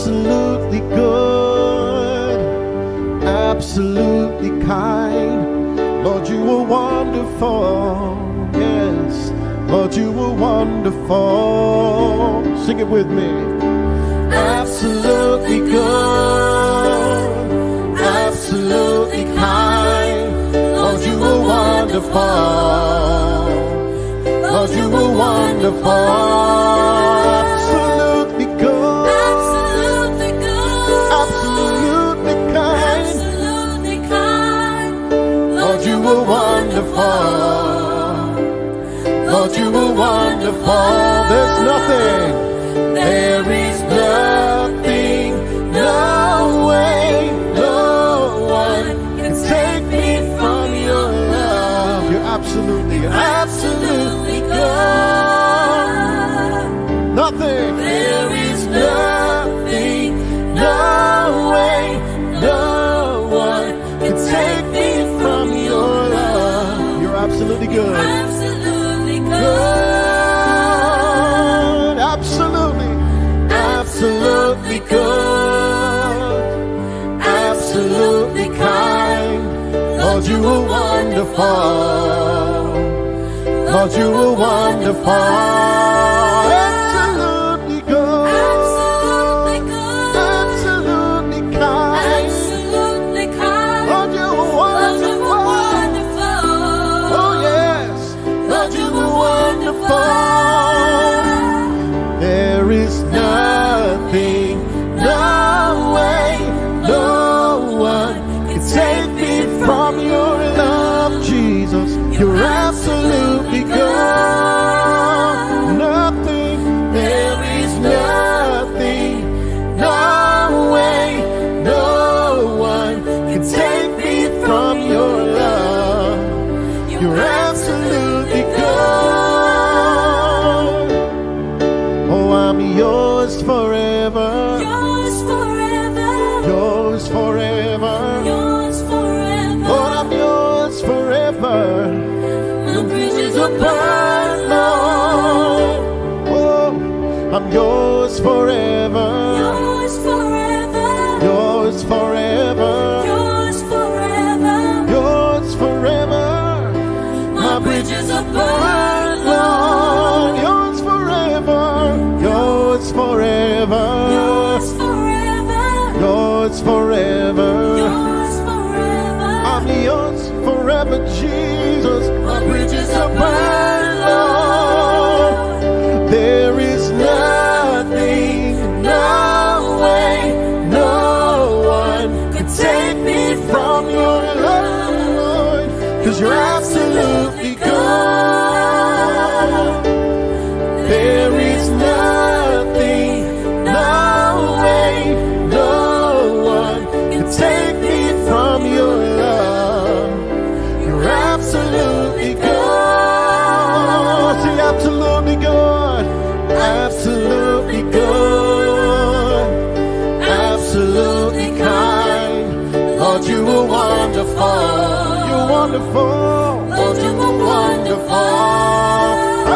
absolutely good, absolutely kind. Lord, you were wonderful. Yes, Lord, you were wonderful. Sing it with me. Absolutely good, absolutely kind. Lord, you were wonderful. Lord, you were wonderful. Absolutely good, absolutely good, absolutely kind, absolutely kind. Lord, you were wonderful. Lord, you were wonderful. There's nothing, there is nothing, no way, no one can take me from your love. You're absolutely good. Nothing, there is nothing, no way, no one can take me from your love. You're absolutely good. Absolutely good. Absolutely, absolutely good, absolutely kind. Lord, you were wonderful. Lord, you were wonderful. Absolutely good, absolutely good, absolutely kind, absolutely kind. Lord, you were wonderful. Oh yes, Lord, you were wonderful. There is nothing, no way, no one can take me from your love, Jesus. You're absolutely good. Nothing, there is nothing, no way, no one can take me from your love. You're absolutely good. Oh, I'm yours forever. Yours forever. Yours forever. Yours forever. Lord, I'm yours forever. My bridges are burned, Lord. Oh, I'm yours forever. Yours forever. Yours forever. Yours forever. Yours forever. My bridges are burned, Lord. Yours forever. Yours forever. Yours forever. Yours forever. Yours forever. I'm yours forever, Jesus. My bridges are burned, Lord. There is nothing, no way, no one can take me from your love, Lord, 'cause you're absolutely good. There is nothing, no way, no one can take me from your love. You're absolutely good. See, absolutely good. Absolutely good. Absolutely kind. Lord, you were wonderful. You're wonderful. Lord, you were wonderful.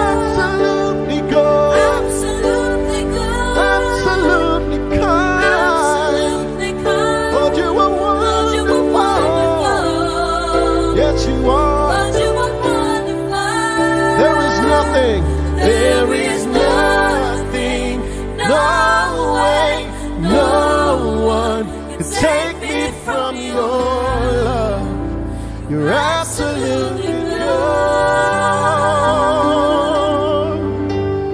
Absolutely good. Absolutely good. Absolutely kind. Absolutely kind. Lord, you were wonderful. Yes, you are. Lord, you were wonderful. There is nothing. There is nothing. No way. No one can take me from your love. You're absolutely good.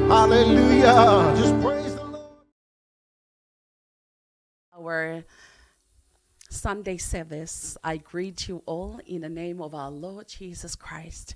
Hallelujah. Just praise the Lord. Our Sunday service, I greet you all in the name of our Lord Jesus Christ.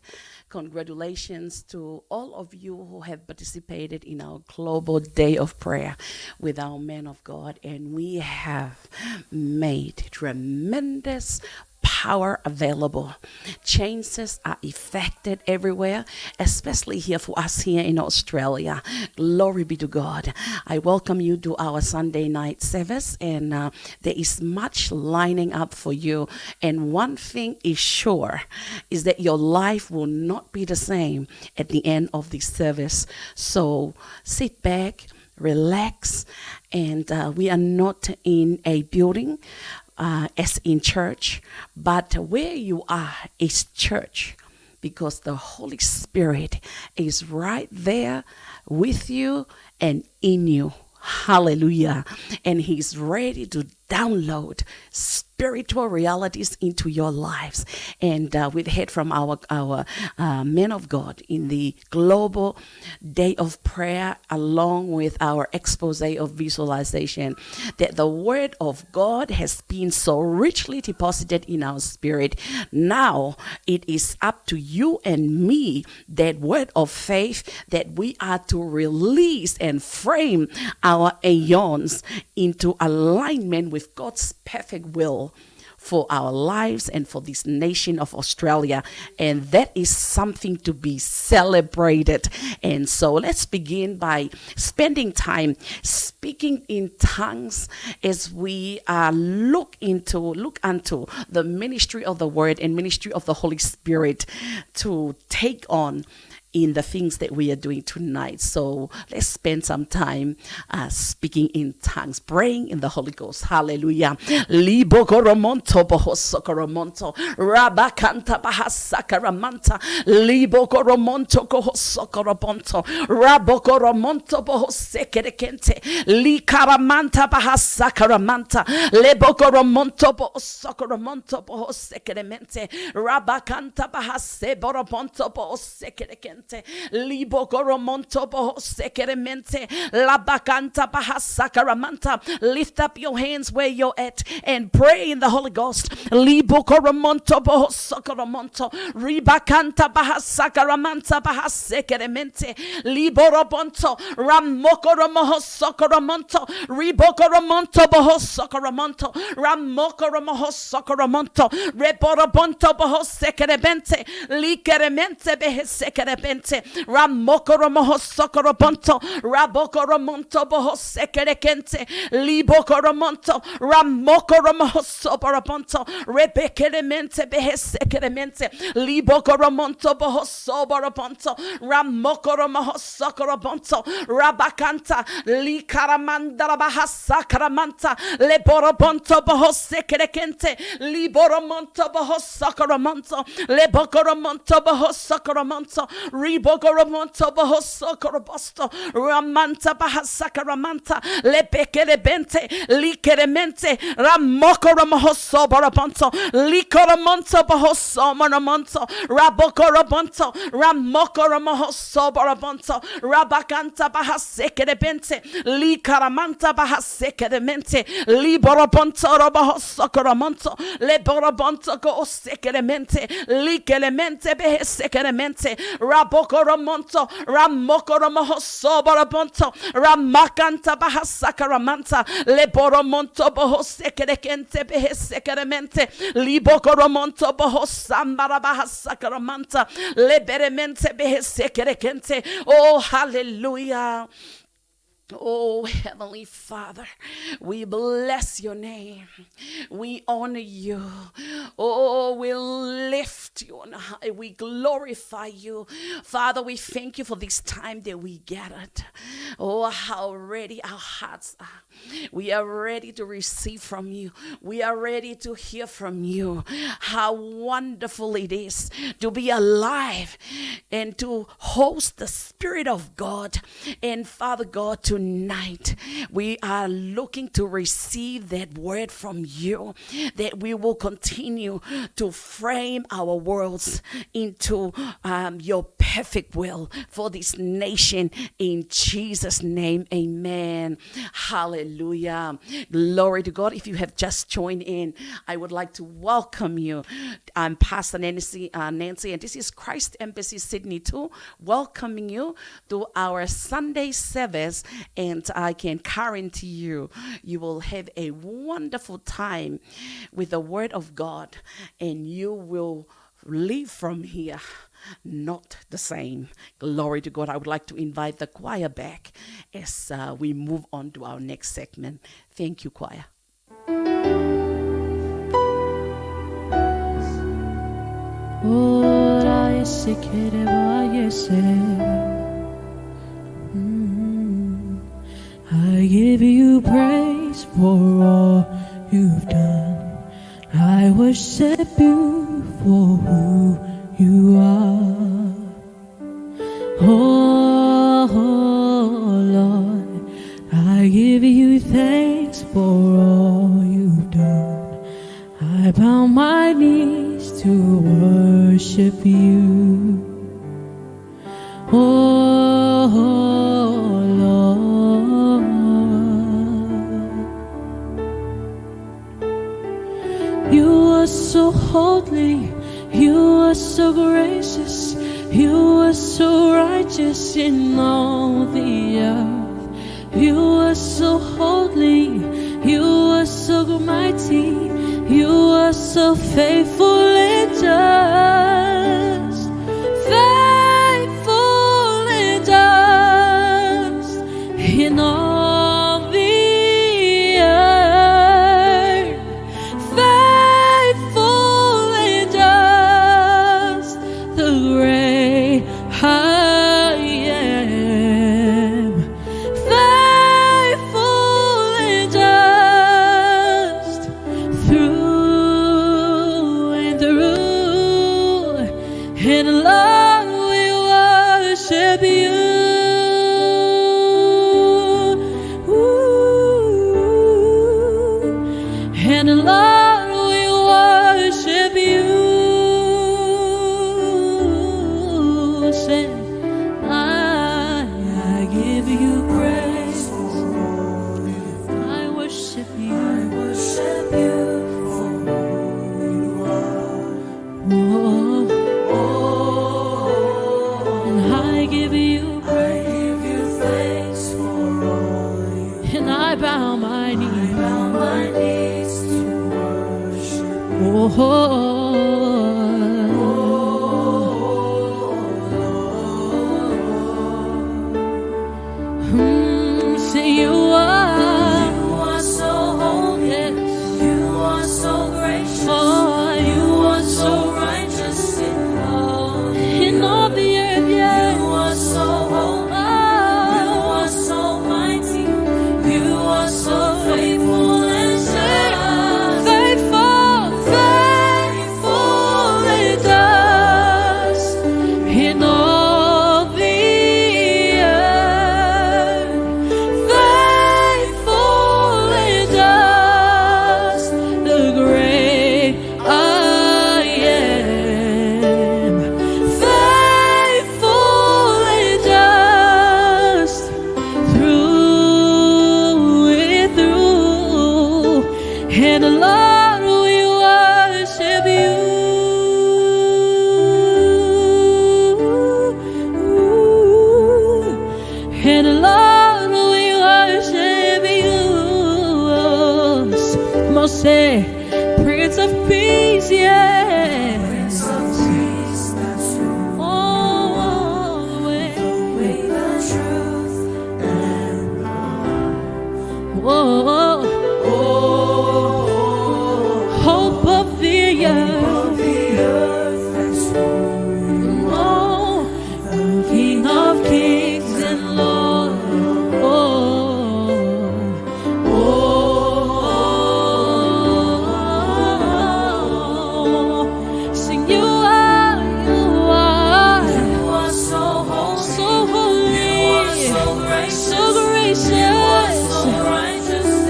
Congratulations to all of you who have participated in our global day of prayer with our men of God, and we have made tremendous power available. Changes are effected everywhere, especially here for us here in Australia. Glory be to God. I welcome you to our Sunday night service, and there is much lining up for you. And one thing is sure, is that your life will not be the same at the end of this service. So sit back, relax, and we are not in a building as in church, but where you are is church, because the Holy Spirit is right there with you and in you. Hallelujah. And He's ready to download spiritual realities into your lives. And we've heard from our men of God in the global day of prayer, along with our expose of visualization, that the word of God has been so richly deposited in our spirit. Now it is up to you and me, that word of faith, that we are to release and frame our aeons into alignment with God's perfect will for our lives and for this nation of Australia. And that is something to be celebrated. And so let's begin by spending time speaking in tongues as we look unto the ministry of the word and ministry of the Holy Spirit to take on in the things that we are doing tonight. So let's spend some time speaking in tongues, praying in the Holy Ghost. Hallelujah. Libokoromonto bohosokoromonto rabakanta bahasakaramanta libokoromonto kohosokoromonto rabokoromonto bohosekerekente likaramanta bahasakaramanta lebokoromonto bohosokoromonto bohosekeremente rabakanta bahaseboromonto bohosekerekente libokoromonto bohosekeremente labakanta bahasakaramanta. Lift up your hands where you're at and pray in the Holy Ghost. Libokoromonto bohosokoromonto ribakanta bahasakaramanta bahasekeremente liborobonto ramokoromohosokoromonto ribokoromonto bohosokoromonto ramokoromohosokoromonto reborobonto bohosekeremente likeremente behesekerebente ramokoromohosokoromonto rabokoromonto bohosekerekente libokoromonto ramokoromohosoboromonto rebekeremente behesekeremente libokoromonto bohosoboromonto ramokoromohosokoromonto rabakanta likaramandara bahasakaramanta leborobonto bohosekerekente liboromonto bohosokoromonto lebokoromonto bohosokoromonto ribokoromonto bohosokorobosto ramanta bahasakaramanta lebekerebente likeremente ramokoromohosoboromonto likoromonto bohosomonomonto rabokoromonto ramokoromohosoboromonto rabakanta bahasekerebente likaramanta bahasekeremente liborobonto robohosokoromonto leborobonto goosekeremente likeremente behesekeremente rabokoromonto ramokoromohosoboromonto ramakanta bahasakaramanta leboromonto bohosekerekente behesekeremente libokoromonto bohosambara bahasakaramanta leberemente behesekerekente. Oh, hallelujah. Oh, Heavenly Father, we bless your name. We honor you. Oh, we lift you on high. We glorify you. Father, we thank you for this time that we gathered. Oh, how ready our hearts are. We are ready to receive from you. We are ready to hear from you. How wonderful it is to be alive and to host the Spirit of God. And Father God, tonight we are looking to receive that word from you, that we will continue to frame our worlds into your perfect will for this nation, in Jesus' name. Amen. Hallelujah. Glory to God. If you have just joined in, I would like to welcome you. I'm Pastor Nancy, and this is Christ Embassy Sydney 2, welcoming you to our Sunday service. And I can guarantee you, you will have a wonderful time with the Word of God, and you will leave from here not the same. Glory to God. I would like to invite the choir back as we move on to our next segment. Thank you, choir. I give you praise for all you've done. I worship you for who you are. Oh Lord, I give you thanks for all you've done. I bow my knees to worship you. Oh Lord, you are so holy, you are so gracious, you are so righteous in all the earth. You are so holy, you are so mighty, you are so faithful and just, faithful and just in all the earth, faithful and just, the great I am, faithful and just through and through, and Lord, we worship you. Ooh. And Lord, we worship you. Say, I give you praise. I worship you. I worship you for who you are. And I give you thanks for all you. And I bow my knees to worship. Say you are so holy, yes. You are so gracious, oh, you are so righteous in all the earth, yeah. You are so holy, you are so mighty, you are so faithful and just, faithful and just in all the earth, faithful and just, the great I am, faithful and just through and through, and Lord, we worship you. And Lord, we worship you. Come on, say, Prince of Peace, yeah. Prince of Peace, that's who. Oh, the way, the truth, and the life. Oh, hope of the earth, that's who you are. The King of Kings and Lord. Sing, you are so holy, so gracious, so righteous.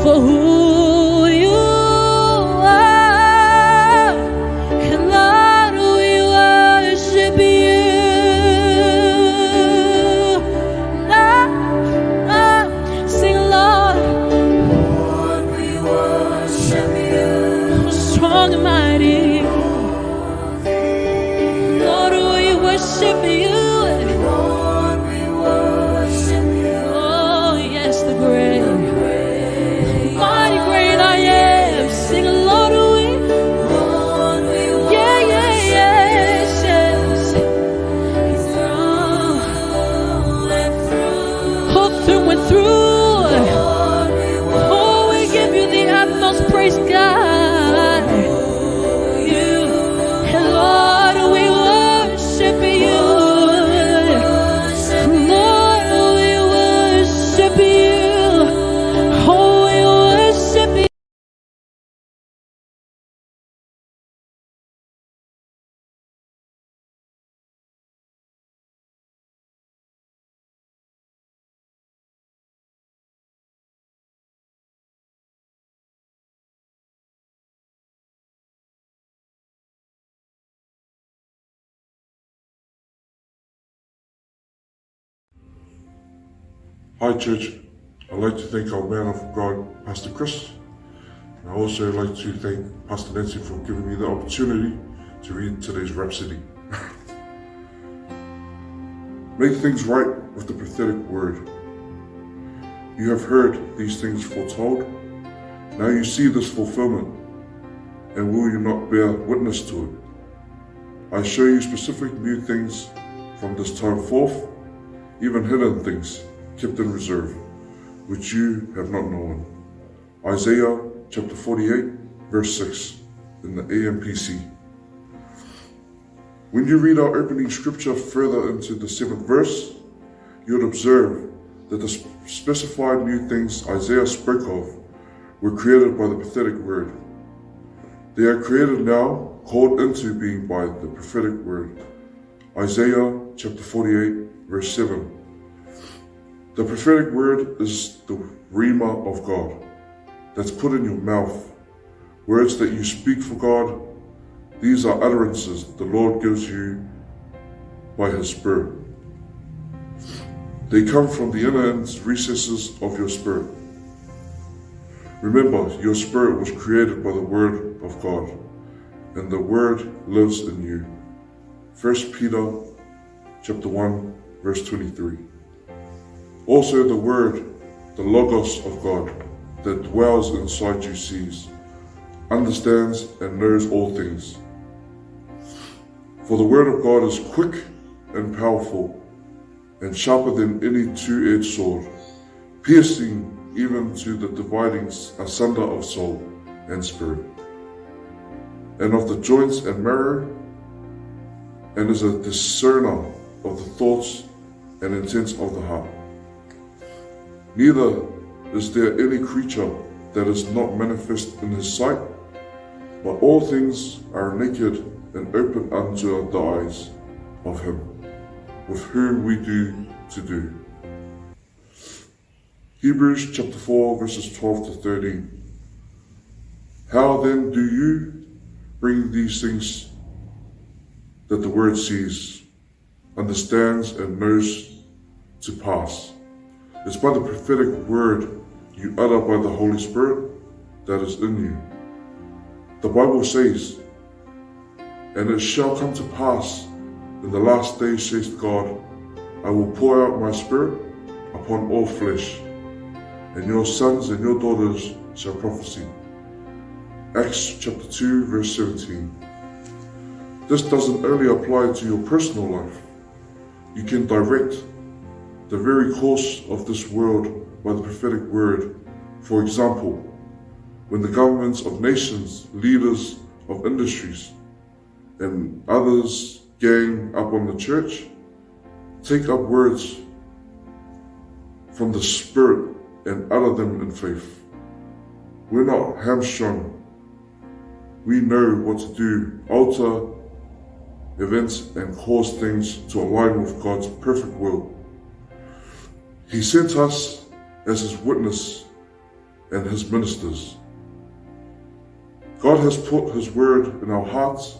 for who you are. And Lord, we worship you. Sing, Lord. Lord, we worship you. Strong and mighty. Lord, we worship you. Lord, we worship you. Oh, yes, the great, mighty great I am. Sing, Lord, we yeah, yeah, yes, yes. Through and through. Oh, we give you the utmost praise, God. You, and Lord, we worship you. Lord, we worship you. Oh, we worship you. Hi church, I'd like to thank our man of God, Pastor Chris. And I also like to thank Pastor Nancy for giving me the opportunity to read today's Rhapsody. Make things right with the prophetic word. You have heard these things foretold. Now you see this fulfillment, and will you not bear witness to it? I show you specific new things from this time forth, even hidden things kept in reserve, which you have not known. Isaiah chapter 48, verse 6 in the AMPC. When you read our opening scripture further into the 7th verse, you'll observe that the specified new things Isaiah spoke of were created by the prophetic word. They are created now, called into being by the prophetic word. Isaiah chapter 48, verse 7. The prophetic word is the rhema of God that's put in your mouth. Words that you speak for God. These are utterances the Lord gives you by His Spirit. They come from the inner recesses of your spirit. Remember, your spirit was created by the Word of God, and the Word lives in you. 1 Peter chapter 1, verse 23. Also the Word, the Logos of God, that dwells inside you sees, understands, and knows all things. For the Word of God is quick and powerful, and sharper than any two-edged sword, piercing even to the dividing asunder of soul and spirit, and of the joints and marrow, and is a discerner of the thoughts and intents of the heart. Neither is there any creature that is not manifest in His sight, but all things are naked and open unto the eyes of Him, with whom we do to do. Hebrews chapter 4, verses 12 to 13. How then do you bring these things that the word sees, understands, and knows to pass? It's by the prophetic word you utter by the Holy Spirit that is in you. The Bible says, and it shall come to pass in the last days, says God, I will pour out my spirit upon all flesh, and your sons and your daughters shall prophesy. Acts chapter 2, verse 17. This doesn't only apply to your personal life. You can direct the very course of this world by the prophetic word. For example, when the governments of nations, leaders of industries, and others gang up on the church, take up words from the Spirit and utter them in faith. We're not hamstrung. We know what to do, alter events and cause things to align with God's perfect will. He sent us as His witness and his ministers. God has put his word in our hearts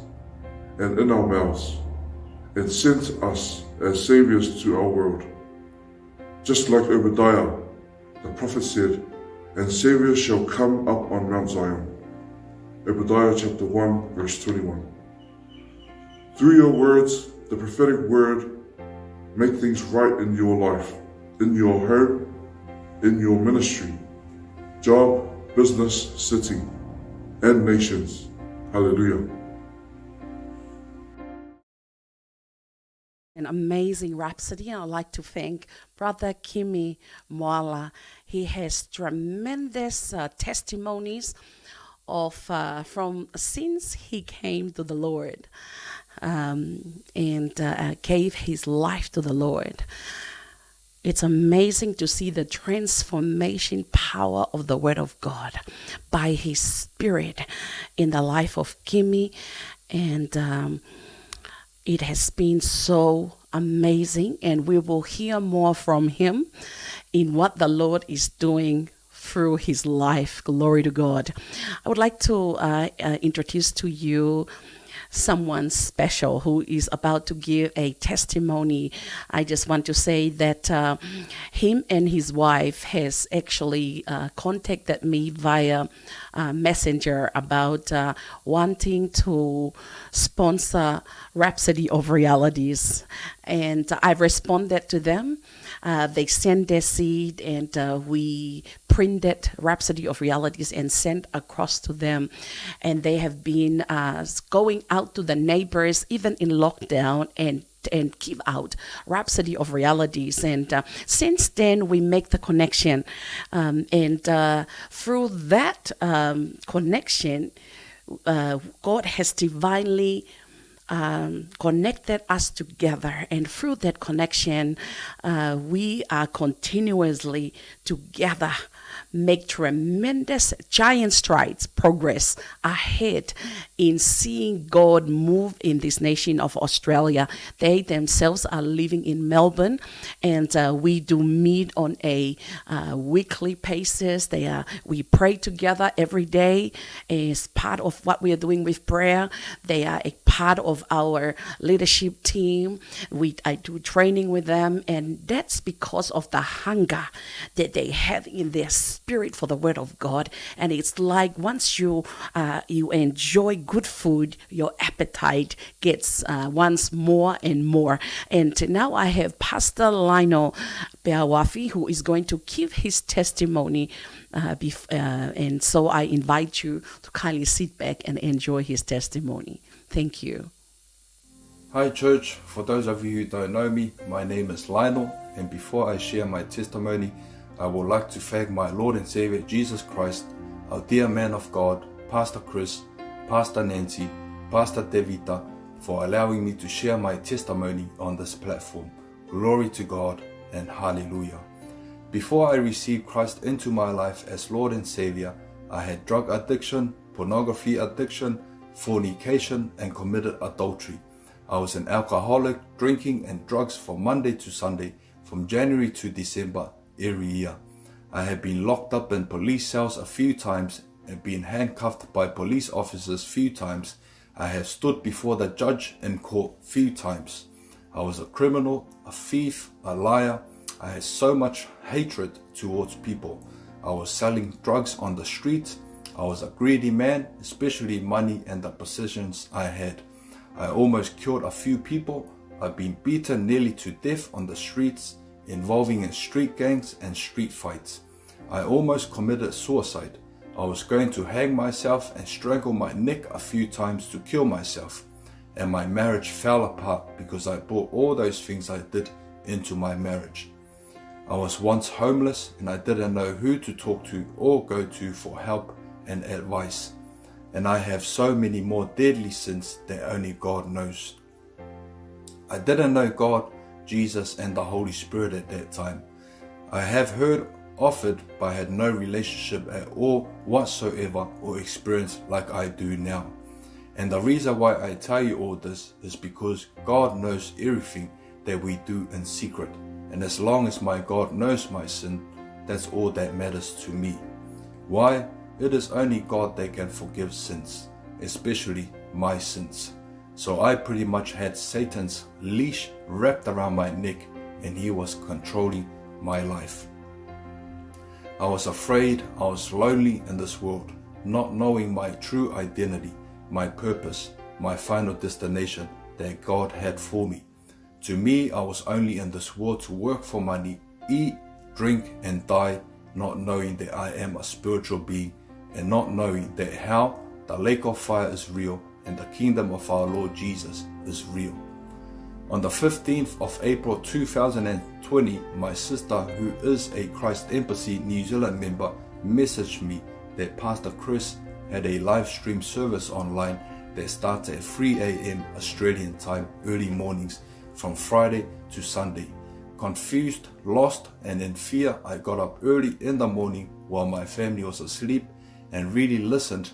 and in our mouths, and sent us as saviors to our world. Just like Obadiah, the prophet said, "And saviors shall come up on Mount Zion." Obadiah chapter 1, verse 21. Through your words, the prophetic word, make things right in your life, in your home, in your ministry, job, business, city, and nations. Hallelujah. An amazing rhapsody, and I'd like to thank Brother Kimi Moala. He has tremendous testimonies of from since he came to the Lord and gave his life to the Lord. It's amazing to see the transformation power of the Word of God by His Spirit in the life of Kimi, and it has been so amazing, and we will hear more from him in what the Lord is doing through his life. Glory to God. I would like to introduce to you someone special who is about to give a testimony. I just want to say that him and his wife has actually contacted me via messenger about wanting to sponsor Rhapsody of Realities, and I've responded to them. They sent their seed, and we printed Rhapsody of Realities and sent across to them, and they have been going out to the neighbors even in lockdown and give out Rhapsody of Realities. And since then we make the connection, and through that connection, God has divinely connected us together, and through that connection we are continuously together, make tremendous giant strides, progress ahead in seeing God move in this nation of Australia. They themselves are living in Melbourne, and we do meet on a weekly basis. We pray together every day as part of what we are doing with prayer. They are a part of our leadership team. I do training with them, and that's because of the hunger that they have in their spirit for the Word of God. And it's like once you enjoy good food, your appetite gets once more and more. And now I have Pastor Lino Berawafi, who is going to give his testimony, and so I invite you to kindly sit back and enjoy his testimony. Thank you. Hi church, for those of you who don't know me, my name is Lino, and before I share my testimony, I would like to thank my Lord and Savior Jesus Christ, our dear man of God, Pastor Chris, Pastor Nancy, Pastor Devita, for allowing me to share my testimony on this platform. Glory to God and hallelujah. Before I received Christ into my life as Lord and Savior, I had drug addiction, pornography addiction, fornication, and committed adultery. I was an alcoholic, drinking and drugs from Monday to Sunday, from January to December every year. I had been locked up in police cells a few times and been handcuffed by police officers few times. I have stood before the judge in court few times. I was a criminal, a thief, a liar. I had so much hatred towards people. I was selling drugs on the street. I was a greedy man, especially money and the possessions I had. I almost killed a few people. I've been beaten nearly to death on the streets, involving in street gangs and street fights. I almost committed suicide. I was going to hang myself and strangle my neck a few times to kill myself. And my marriage fell apart because I brought all those things I did into my marriage. I was once homeless, and I didn't know who to talk to or go to for help and advice. And I have so many more deadly sins that only God knows. I didn't know God, Jesus, and the Holy Spirit at that time. I have heard of it, but had no relationship at all whatsoever or experience like I do now. And the reason why I tell you all this is because God knows everything that we do in secret. And as long as my God knows my sin, that's all that matters to me. Why? It is only God that can forgive sins, especially my sins. So I pretty much had Satan's leash wrapped around my neck, and he was controlling my life. I was afraid, I was lonely in this world, not knowing my true identity, my purpose, my final destination that God had for me. To me, I was only in this world to work for money, eat, drink, and die, not knowing that I am a spiritual being, and not knowing that hell, the lake of fire, is real, and the kingdom of our Lord Jesus is real. On the 15th of April 2020, my sister, who is a Christ Embassy New Zealand member, messaged me that Pastor Chris had a live stream service online that started at 3 a.m. Australian time, early mornings, from Friday to Sunday. Confused, lost, and in fear, I got up early in the morning while my family was asleep and really listened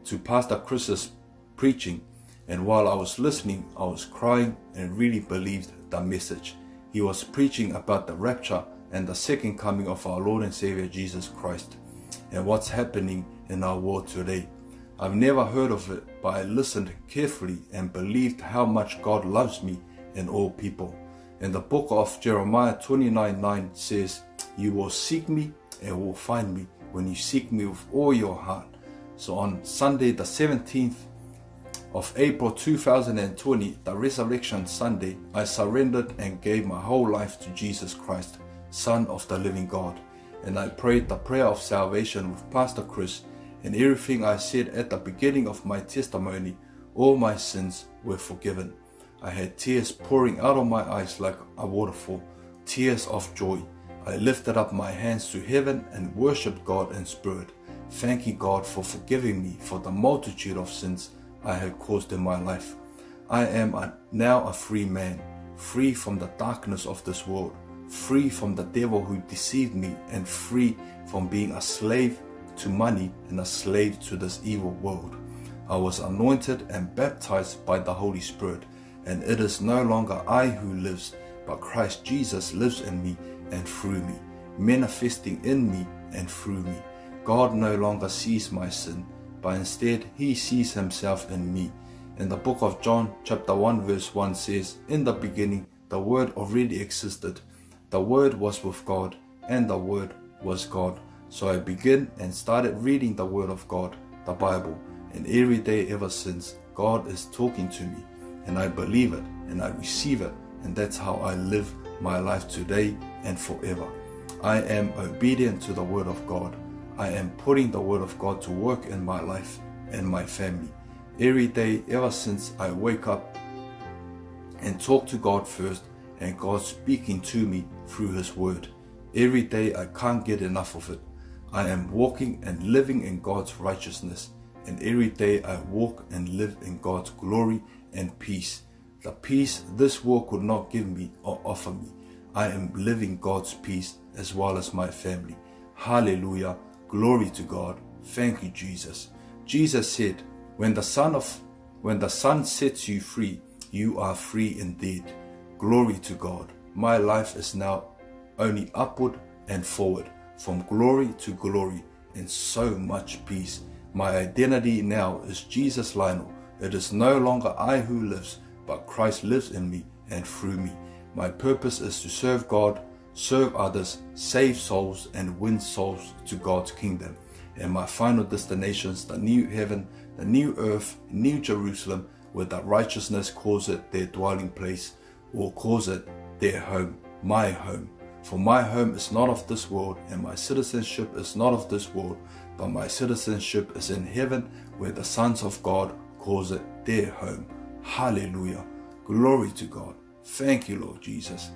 to Pastor Chris's preaching. And while I was listening, I was crying and really believed the message. He was preaching about the rapture and the second coming of our Lord and Savior Jesus Christ, and what's happening in our world today. I've never heard of it, but I listened carefully and believed how much God loves me and all people. In the book of Jeremiah 29:9 says, "You will seek me and will find me when you seek me with all your heart." So on Sunday the 17th of April 2020, the Resurrection Sunday, I surrendered and gave my whole life to Jesus Christ, Son of the living God. And I prayed the prayer of salvation with Pastor Chris, and everything I said at the beginning of my testimony, all my sins were forgiven. I had tears pouring out of my eyes like a waterfall, tears of joy. I lifted up my hands to heaven and worshipped God in spirit, thanking God for forgiving me for the multitude of sins I had caused in my life. I am now a free man, free from the darkness of this world, free from the devil who deceived me, and free from being a slave to money and a slave to this evil world. I was anointed and baptized by the Holy Spirit, and it is no longer I who lives, but Christ Jesus lives in me and through me, manifesting in me and through me. God no longer sees my sin, but instead he sees himself in me. In the book of John chapter 1 verse 1 says, "In the beginning the Word already existed. The Word was with God, and the Word was God." So I began and started reading the Word of God, the Bible, and every day ever since, God is talking to me, and I believe it and I receive it, and that's how I live my life today and forever. I am obedient to the Word of God. I am putting the Word of God to work in my life and my family. Every day, ever since I wake up and talk to God first, and God speaking to me through His Word. Every day I can't get enough of it. I am walking and living in God's righteousness, and every day I walk and live in God's glory and peace. The peace this world could not give me or offer me. I am living God's peace as well as my family. Hallelujah. Glory to God. Thank you, Jesus. Jesus said, when the Son sets you free, you are free indeed. Glory to God. My life is now only upward and forward, from glory to glory, and so much peace. My identity now is Jesus Lino. It is no longer I who lives, but Christ lives in me and through me. My purpose is to serve God, serve others, save souls, and win souls to God's kingdom. And my final destinations, the new heaven, the new earth, New Jerusalem, where the righteousness calls it their dwelling place, or calls it their home, my home. For my home is not of this world, and my citizenship is not of this world, but my citizenship is in heaven, where the sons of God calls it their home. Hallelujah. Glory to God. Thank you, Lord Jesus.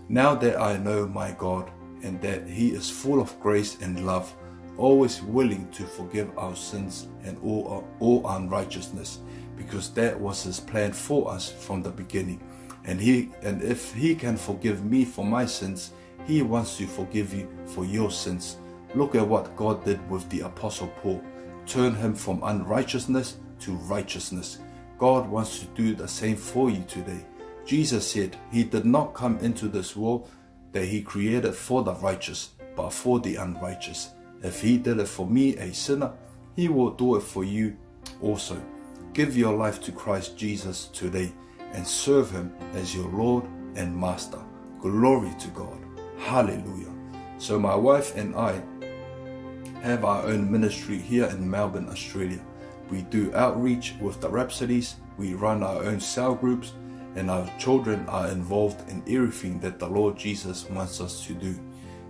Now that I know my God, and that He is full of grace and love, always willing to forgive our sins and all unrighteousness, because that was His plan for us from the beginning. And if He can forgive me for my sins, He wants to forgive you for your sins. Look at what God did with the Apostle Paul. Turn him from unrighteousness to righteousness. God wants to do the same for you today. Jesus said He did not come into this world that He created for the righteous, but for the unrighteous. If He did it for me, a sinner, He will do it for you also. Give your life to Christ Jesus today and serve Him as your Lord and Master. Glory to God. Hallelujah. So my wife and I have our own ministry here in Melbourne, Australia. We do outreach with the Rhapsodies, we run our own cell groups, and our children are involved in everything that the Lord Jesus wants us to do.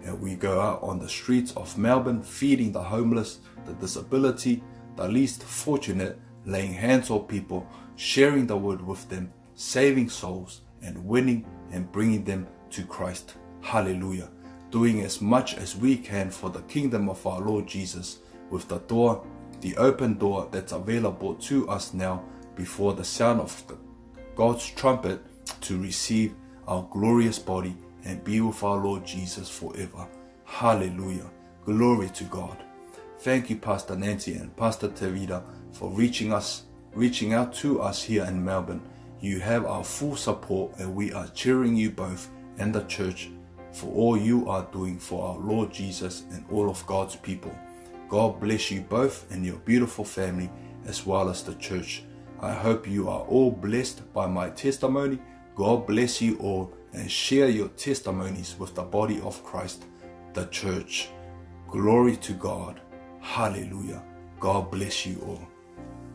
And we go out on the streets of Melbourne, feeding the homeless, the disability, the least fortunate, laying hands on people, sharing the word with them, saving souls, and winning and bringing them to Christ. Hallelujah. Doing as much as we can for the kingdom of our Lord Jesus, with the door, the open door that's available to us now before the sound of God's trumpet to receive our glorious body and be with our Lord Jesus forever. Hallelujah. Glory to God. Thank you, Pastor Nancy and Pastor Tevita, for reaching out to us here in Melbourne. You have our full support, and we are cheering you both and the church for all you are doing for our Lord Jesus and all of God's people. God bless you both and your beautiful family, as well as the church. I hope you are all blessed by my testimony. God bless you all, and share your testimonies with the body of Christ, the church. Glory to God. Hallelujah. God bless you all.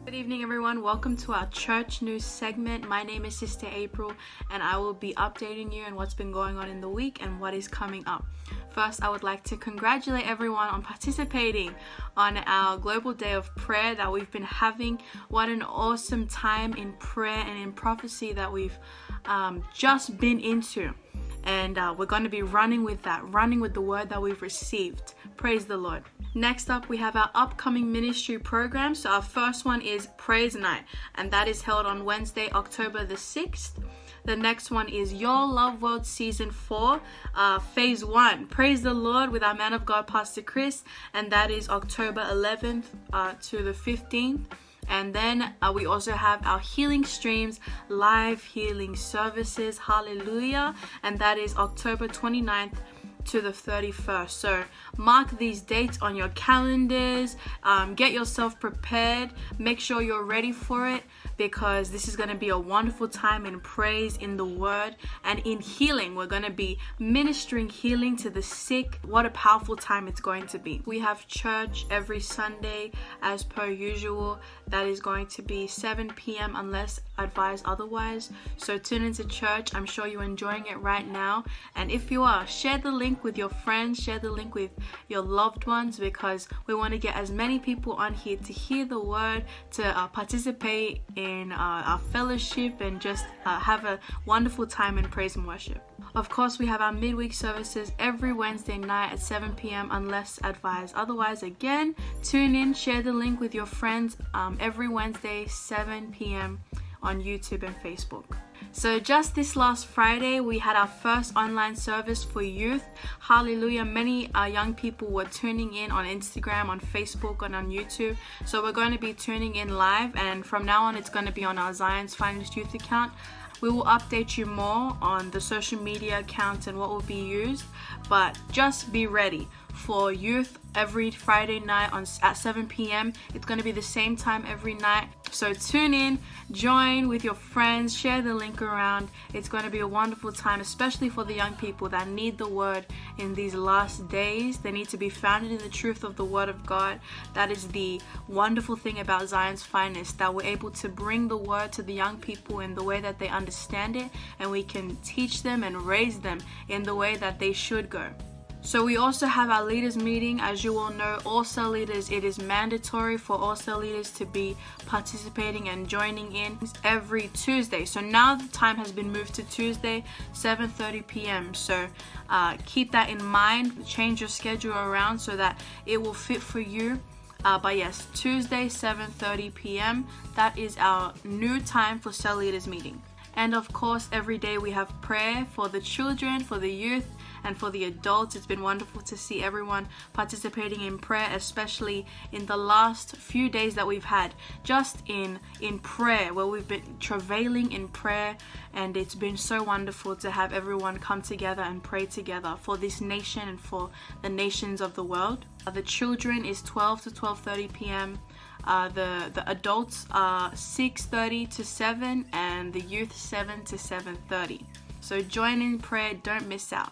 Good evening, everyone. Welcome to our church news segment. My name is Sister April, and I will be updating you on what's been going on in the week and what is coming up. First, I would like to congratulate everyone on participating on our Global Day of Prayer that we've been having. What an awesome time in prayer and in prophecy that we've just been into. And we're going to be running with the word that we've received. Praise the Lord. Next up, we have our upcoming ministry program. So our first one is Praise Night, and that is held on Wednesday, October the 6th. The next one is Your Love World Season 4, Phase 1. Praise the Lord with our man of God, Pastor Chris, and that is October 11th to the 15th. And then we also have our Healing Streams live healing services. Hallelujah. And that is October 29th to the 31st. So mark these dates on your calendars. Get yourself prepared. Make sure you're ready for it, because this is going to be a wonderful time in praise, in the word, and in healing. We're going to be ministering healing to the sick. What a powerful time it's going to be. We have church every Sunday as per usual. That is going to be 7 p.m. unless advised otherwise. So tune into church. I'm sure you're enjoying it right now. And if you are, share the link with your friends, share the link with your loved ones, because we want to get as many people on here to hear the word, to participate in our fellowship, and just have a wonderful time in praise and worship. Of course, we have our midweek services every Wednesday night at 7 p.m. unless advised otherwise. Again, tune in, share the link with your friends every Wednesday, 7 p.m. on YouTube and Facebook. So just this last Friday, we had our first online service for youth. Hallelujah. Many young people were tuning in on Instagram, on Facebook, and on YouTube. So we're going to be tuning in live, and from now on, it's going to be on our Zion's Finest Youth account. We will update you more on the social media accounts and what will be used, but just be ready for youth every Friday night at 7 p.m. It's going to be the same time every night. So tune in, join with your friends, share the link around. It's going to be a wonderful time, especially for the young people that need the word in these last days. They need to be founded in the truth of the word of God. That is the wonderful thing about Zion's Finest, that we're able to bring the word to the young people in the way that they understand it, and we can teach them and raise them in the way that they should go. So we also have our leaders meeting. As you all know, all cell leaders, it is mandatory for all cell leaders to be participating and joining in every Tuesday. So now the time has been moved to Tuesday, 7:30 p.m. So keep that in mind. Change your schedule around so that it will fit for you. But yes, Tuesday, 7:30 p.m. That is our new time for cell leaders meeting. And of course, every day we have prayer for the children, for the youth, And for the adults, it's been wonderful to see everyone participating in prayer, especially in the last few days that we've had just in prayer, where we've been travailing in prayer. And it's been so wonderful to have everyone come together and pray together for this nation and for the nations of the world. The children is 12 to 12:30 p.m. The adults are 6:30 to 7, and the youth 7 to 7:30. So join in prayer, don't miss out.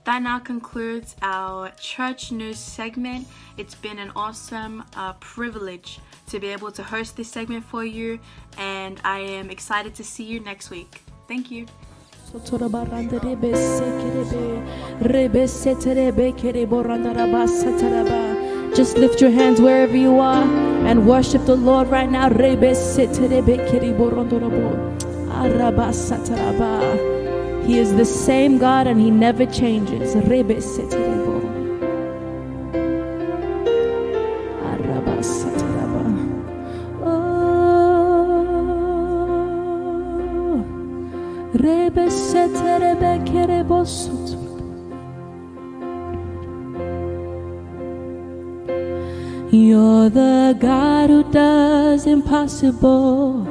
That now concludes our church news segment. It's been an awesome privilege to be able to host this segment for you, and I am excited to see you next week. Thank you. Just lift your hands wherever you are and worship the Lord right now. He is the same God and He never changes. You're the God who does impossible.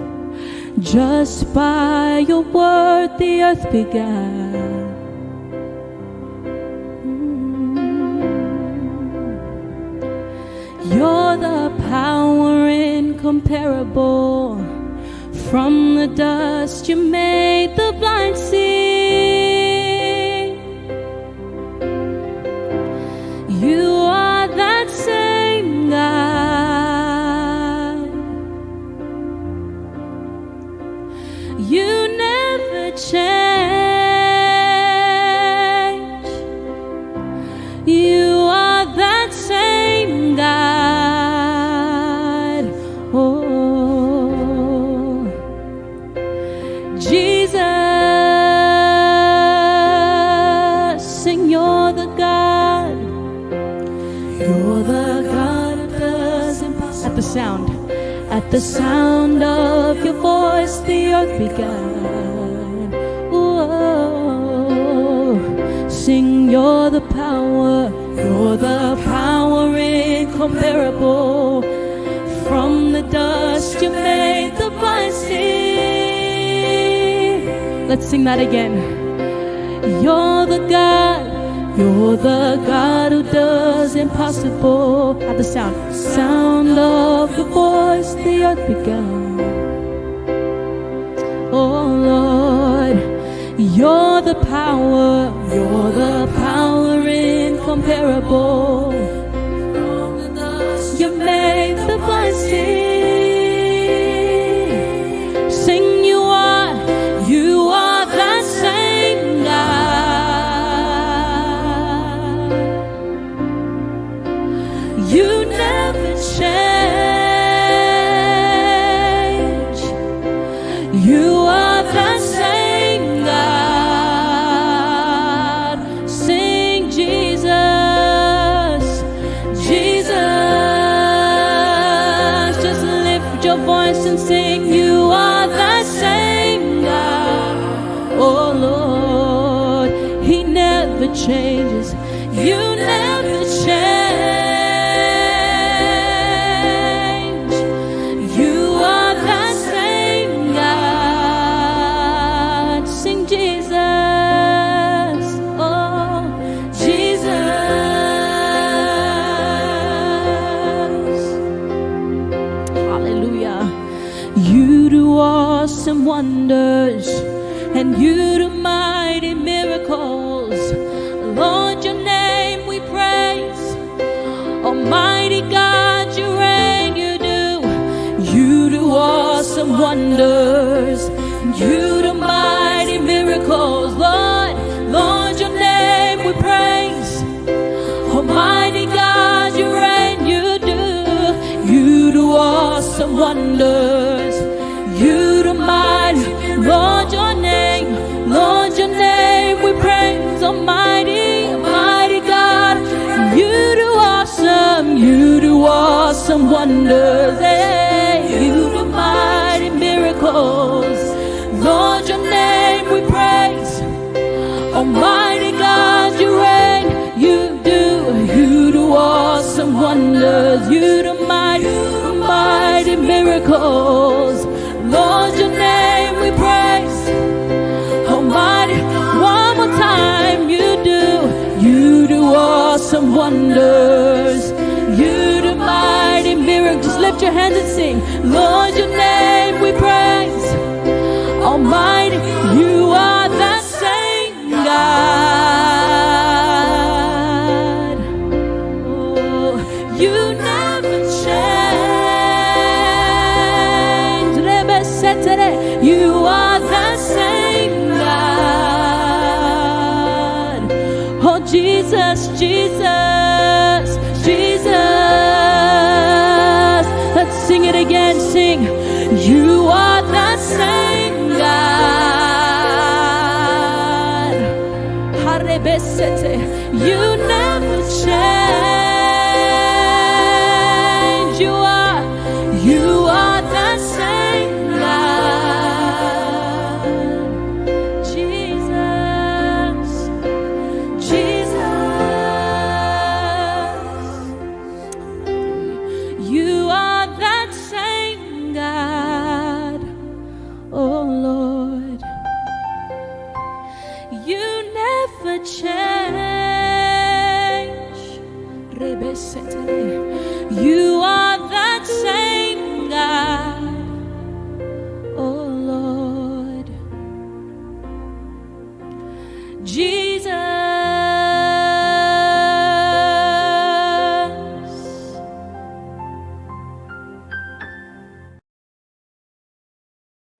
Just by your word the earth began. You're the power incomparable. From the dust you made the blind see. You are that same God. You never change. You are that same God. Oh, Jesus, sing, you're the God. You're the God who does impossible. At the sound of your voice, the earth began. Whoa. Sing, you're the power incomparable. From the dust you made the blind see. Let's sing that again. You're the God who does impossible. At the sound of your voice, the earth began. Oh Lord, you're the power incomparable. You made the blind see. Sing, you are that same God. You never change. You are that same God. Sing, Jesus, Jesus. Just lift your voice and sing, you are that same God. Oh Lord, He never changes. You never change. You are that same God. Sing, Jesus. Oh, Jesus. Hallelujah. You do awesome wonders, and you do mighty miracles. Lord, your name we praise. Almighty God, you reign, you do awesome wonders. You do mighty miracles. Lord, your name we praise. Almighty God, you reign, you do awesome wonders. You do mighty, Lord, your name we praise. Almighty, mighty God, you do awesome wonders. Hey, you do mighty miracles. Lord, your name we praise. Almighty God, you wonders. You do mighty miracles. Lord, your name we praise. Almighty, one more time, you do awesome wonders. You do mighty miracles. Just lift your hands and sing. Lord, your name we praise. Almighty, you are the same God. Oh, you never change. You are the same God. Oh, Jesus, Jesus, Jesus. Let's sing it again. Sing. You are the same God. You never change. You are the same God. Jesus, Jesus. You are that same God. Oh Lord, you never change. You are that same God. Oh Lord, Jesus.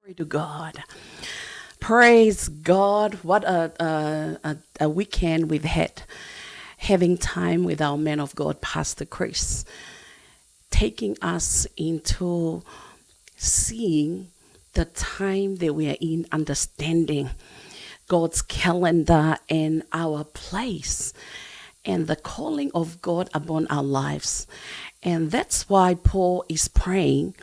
Glory to God. Praise God. What a weekend we've had, having time with our man of God, Pastor Chris, taking us into seeing the time that we are in, understanding God's calendar and our place and the calling of God upon our lives. And that's why Paul is praying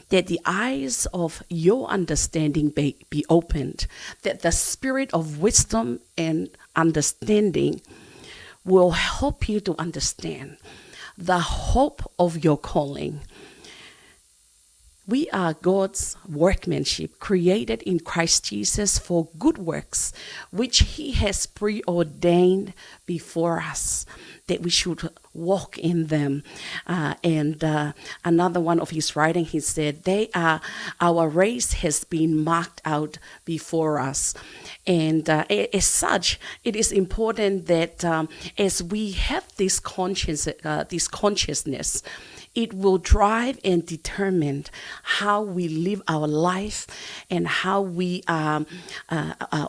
that the eyes of your understanding be opened, that the spirit of wisdom and understanding will help you to understand the hope of your calling. We are God's workmanship, created in Christ Jesus for good works, which he has preordained before us, that we should walk in them. Another one of his writing, he said, our race has been marked out before us. And as such, it is important that as we have this consciousness, it will drive and determine how we live our life and how we are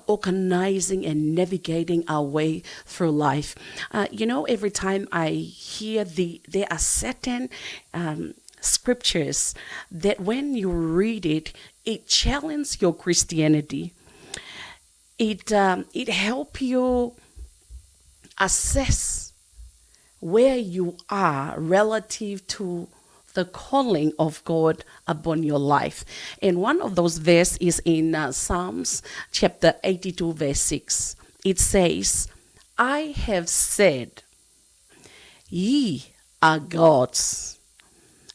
organizing and navigating our way through life. Every time I hear there are certain scriptures that when you read it, it challenges your Christianity. It helps you assess where you are relative to the calling of God upon your life. And one of those verses is in Psalms chapter 82, verse 6. It says, I have said, ye are gods,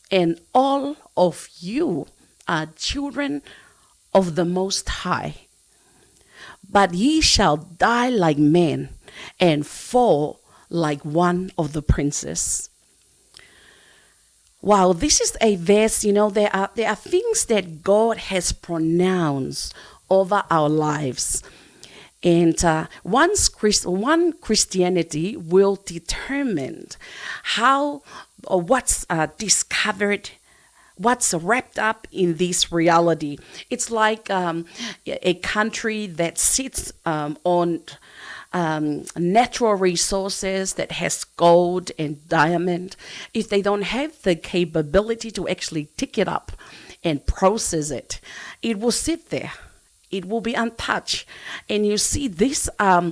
and all of you are children of the Most High. But ye shall die like men and fall like one of the princes. Wow, this is a verse, there are things that God has pronounced over our lives. And one Christianity will determine how or what's discovered, what's wrapped up in this reality. It's like a country that sits on natural resources, that has gold and diamond. If they don't have the capability to actually pick it up and process it, it will sit there. It will be untouched. And you see, these are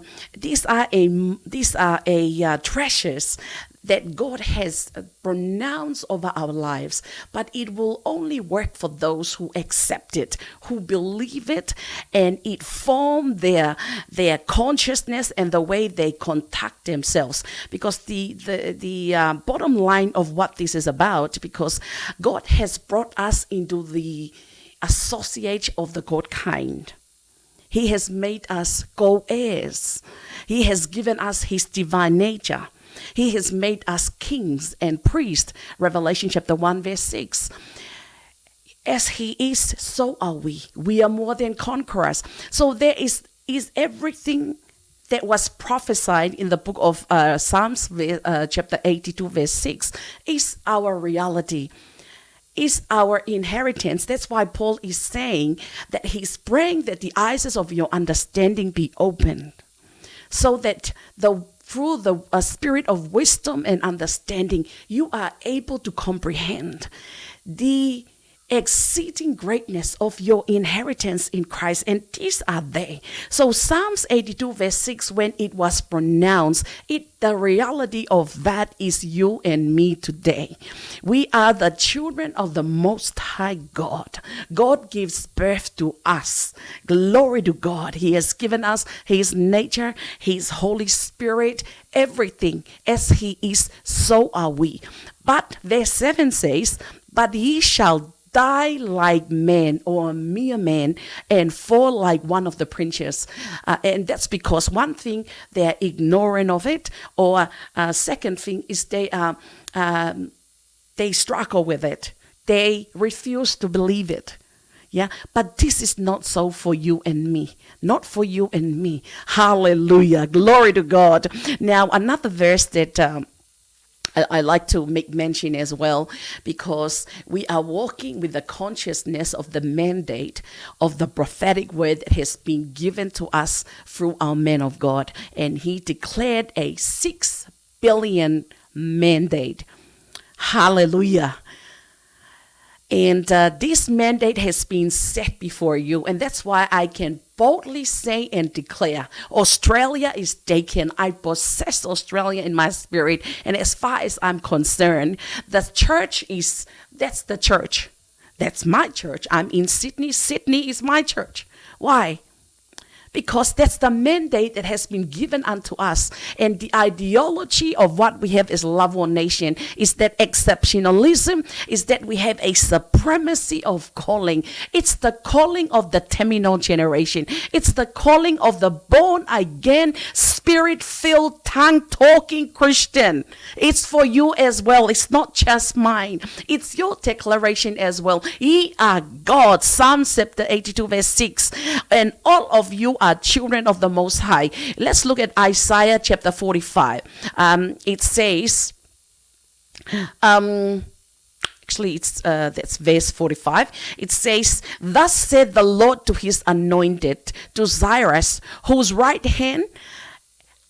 treasures that God has pronounced over our lives, but it will only work for those who accept it, who believe it, and it form their consciousness and the way they conduct themselves. Because the bottom line of what this is about, because God has brought us into the associate of the God kind. He has made us co-heirs. He has given us his divine nature. He has made us kings and priests. Revelation chapter 1 verse 6. As he is, so are we. We are more than conquerors. So there is everything that was prophesied in the book of Psalms chapter 82 verse 6 is our reality, is our inheritance. That's why Paul is saying that he's praying that the eyes of your understanding be opened, so that through the spirit of wisdom and understanding, you are able to comprehend the exceeding greatness of your inheritance in Christ. And these are they. So Psalms 82 verse 6, when it was pronounced, the reality of that is you and me today. We are the children of the Most High God. God gives birth to us. Glory to God. He has given us his nature, his Holy Spirit, everything. As he is, so are we. But verse 7 says, but ye shall die like man, or a mere man, and fall like one of the princes. And that's because one thing, they're ignorant of it, or second thing is they struggle with it. They refuse to believe it. Yeah, but this is not so for you and me. Not for you and me. Hallelujah. Glory to God. Now, another verse that I like to make mention as well, because we are walking with the consciousness of the mandate of the prophetic word that has been given to us through our man of God. And he declared a 6 billion mandate. Hallelujah. And this mandate has been set before you. And that's why I can boldly say and declare, Australia is taken. I possess Australia in my spirit. And as far as I'm concerned, the church that's the church. That's my church. I'm in Sydney. Sydney is my church. Why? Because that's the mandate that has been given unto us. And the ideology of what we have as Love One Nation is that exceptionalism, is that we have a supremacy of calling. It's the calling of the terminal generation. It's the calling of the born again, spirit-filled, tongue-talking Christian. It's for you as well. It's not just mine. It's your declaration as well. Ye are God. Psalm chapter 82 verse 6. And all of you are children of the Most High. Let's look at Isaiah chapter 45. It says, actually it's that's verse 45. It says, thus said the Lord to his anointed, to Cyrus, whose right hand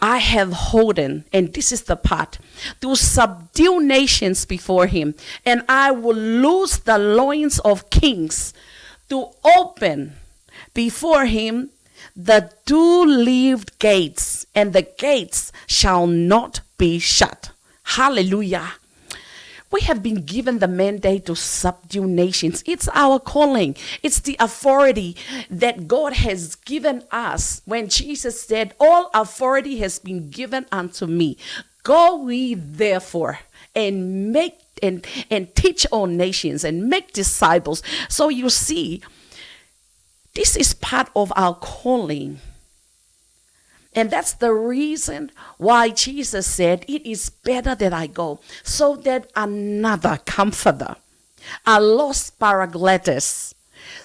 I have holden, and this is the part, to subdue nations before him, and I will loose the loins of kings, to open before him the two-leaved gates, and the gates shall not be shut. Hallelujah. We have been given the mandate to subdue nations. It's our calling. It's the authority that God has given us when Jesus said, all authority has been given unto me. Go ye therefore and make and teach all nations and make disciples. So you see, this is part of our calling. And that's the reason why Jesus said, it is better that I go, so that another comforter, a lost paracletus,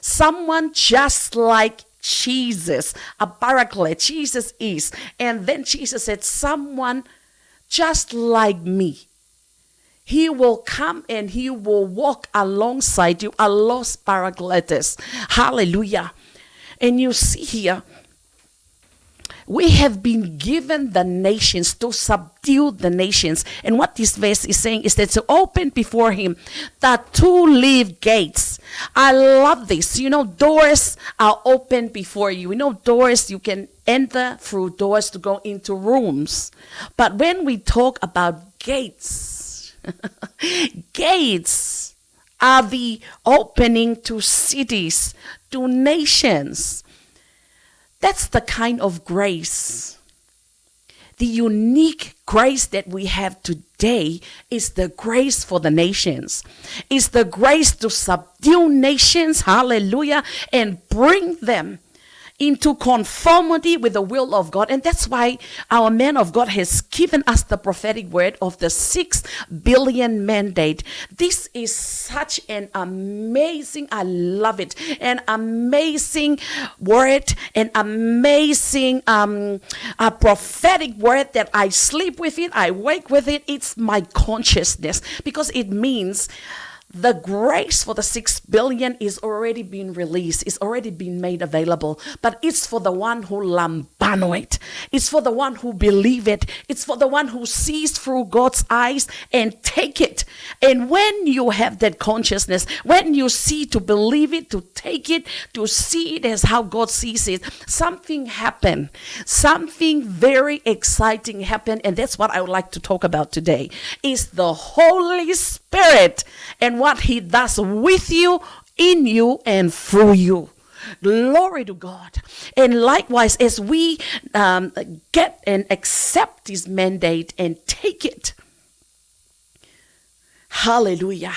someone just like Jesus, a paraclete, Jesus is. And then Jesus said, someone just like me. He will come and he will walk alongside you, a lost paracletus. Hallelujah. And you see here, We have been given the nations to subdue the nations. And what this verse is saying is that to open before him the two-leaf gates. I love this. You know, doors are open before you. You know, doors, you can enter through doors to go into rooms. But when we talk about gates, gates are the opening to cities, to nations. That's the kind of grace. The unique grace that we have today is the grace for the nations. Is the grace to subdue nations, hallelujah, and bring them into conformity with the will of God. And that's why our man of God has given us the prophetic word of the 6 billion mandate. This is such an amazing, I love it, an amazing word, an amazing a prophetic word that I sleep with it, I wake with it. It's my consciousness, because it means the grace for the 6 billion is already being released. It's already been made available. But it's for the one who lambano it. It's for the one who believe it. It's for the one who sees through God's eyes and take it. And when you have that consciousness, when you see to believe it, to take it, to see it as how God sees it, something happened. Something very exciting happened. And that's what I would like to talk about today. Is the Holy Spirit and what he does with you, in you, and through you. Glory to God. And likewise, as we get and accept this mandate and take it, hallelujah,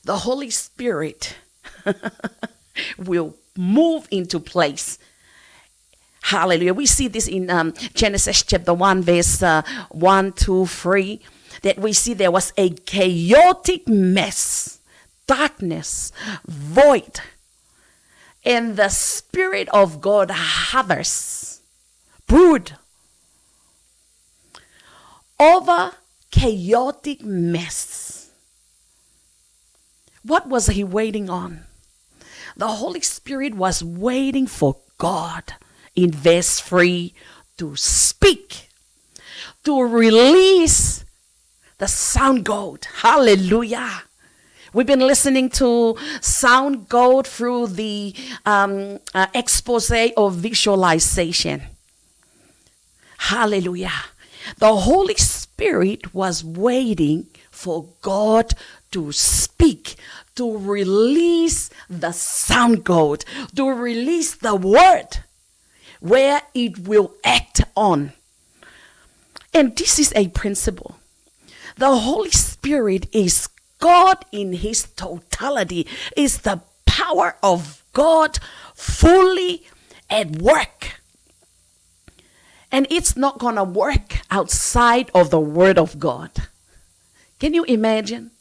the Holy Spirit will move into place. Hallelujah. We see this in Genesis chapter 1, verse 1, 2, 3. That we see there was a chaotic mess, darkness, void, and the Spirit of God hovers, brood over chaotic mess. What was he waiting on? The Holy Spirit was waiting for God in verse 3 to speak, to release the sound gold. Hallelujah. We've been listening to sound gold through the expose of visualization. Hallelujah. The Holy Spirit was waiting for God to speak, to release the sound gold, to release the word where it will act on. And this is a principle. The Holy Spirit is God in his totality, is the power of God fully at work. And it's not going to work outside of the Word of God. Can you imagine?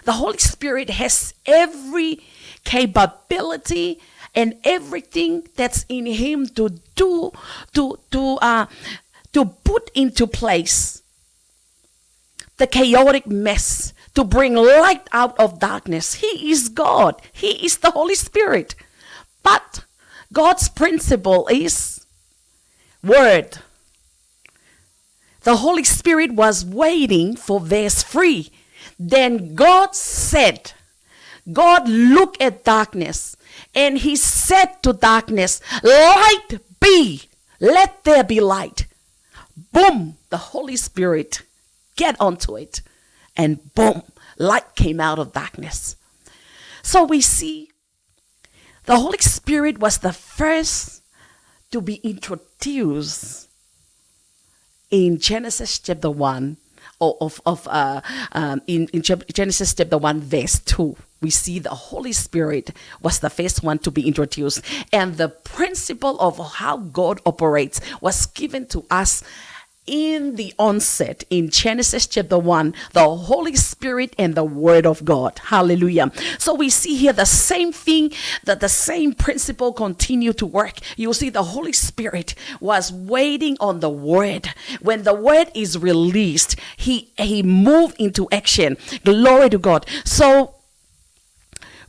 The Holy Spirit has every capability and everything that's in him to do, to put into place the chaotic mess, to bring light out of darkness. He is God. He is the Holy Spirit. But God's principle is word. The Holy Spirit was waiting for verse 3. Then God said, God looked at darkness, and he said to darkness, light be, let there be light. Boom, the Holy Spirit get onto it, and boom, light came out of darkness. So we see the Holy Spirit was the first to be introduced in Genesis chapter 1, in Genesis chapter 1 verse 2. We see the Holy Spirit was the first one to be introduced, and the principle of how God operates was given to us in the onset in Genesis chapter 1, the Holy Spirit and the Word of God. Hallelujah. So we see here the same thing, that the same principle continue to work. You see the Holy Spirit was waiting on the Word. When the Word is released, he moved into action. Glory to God. So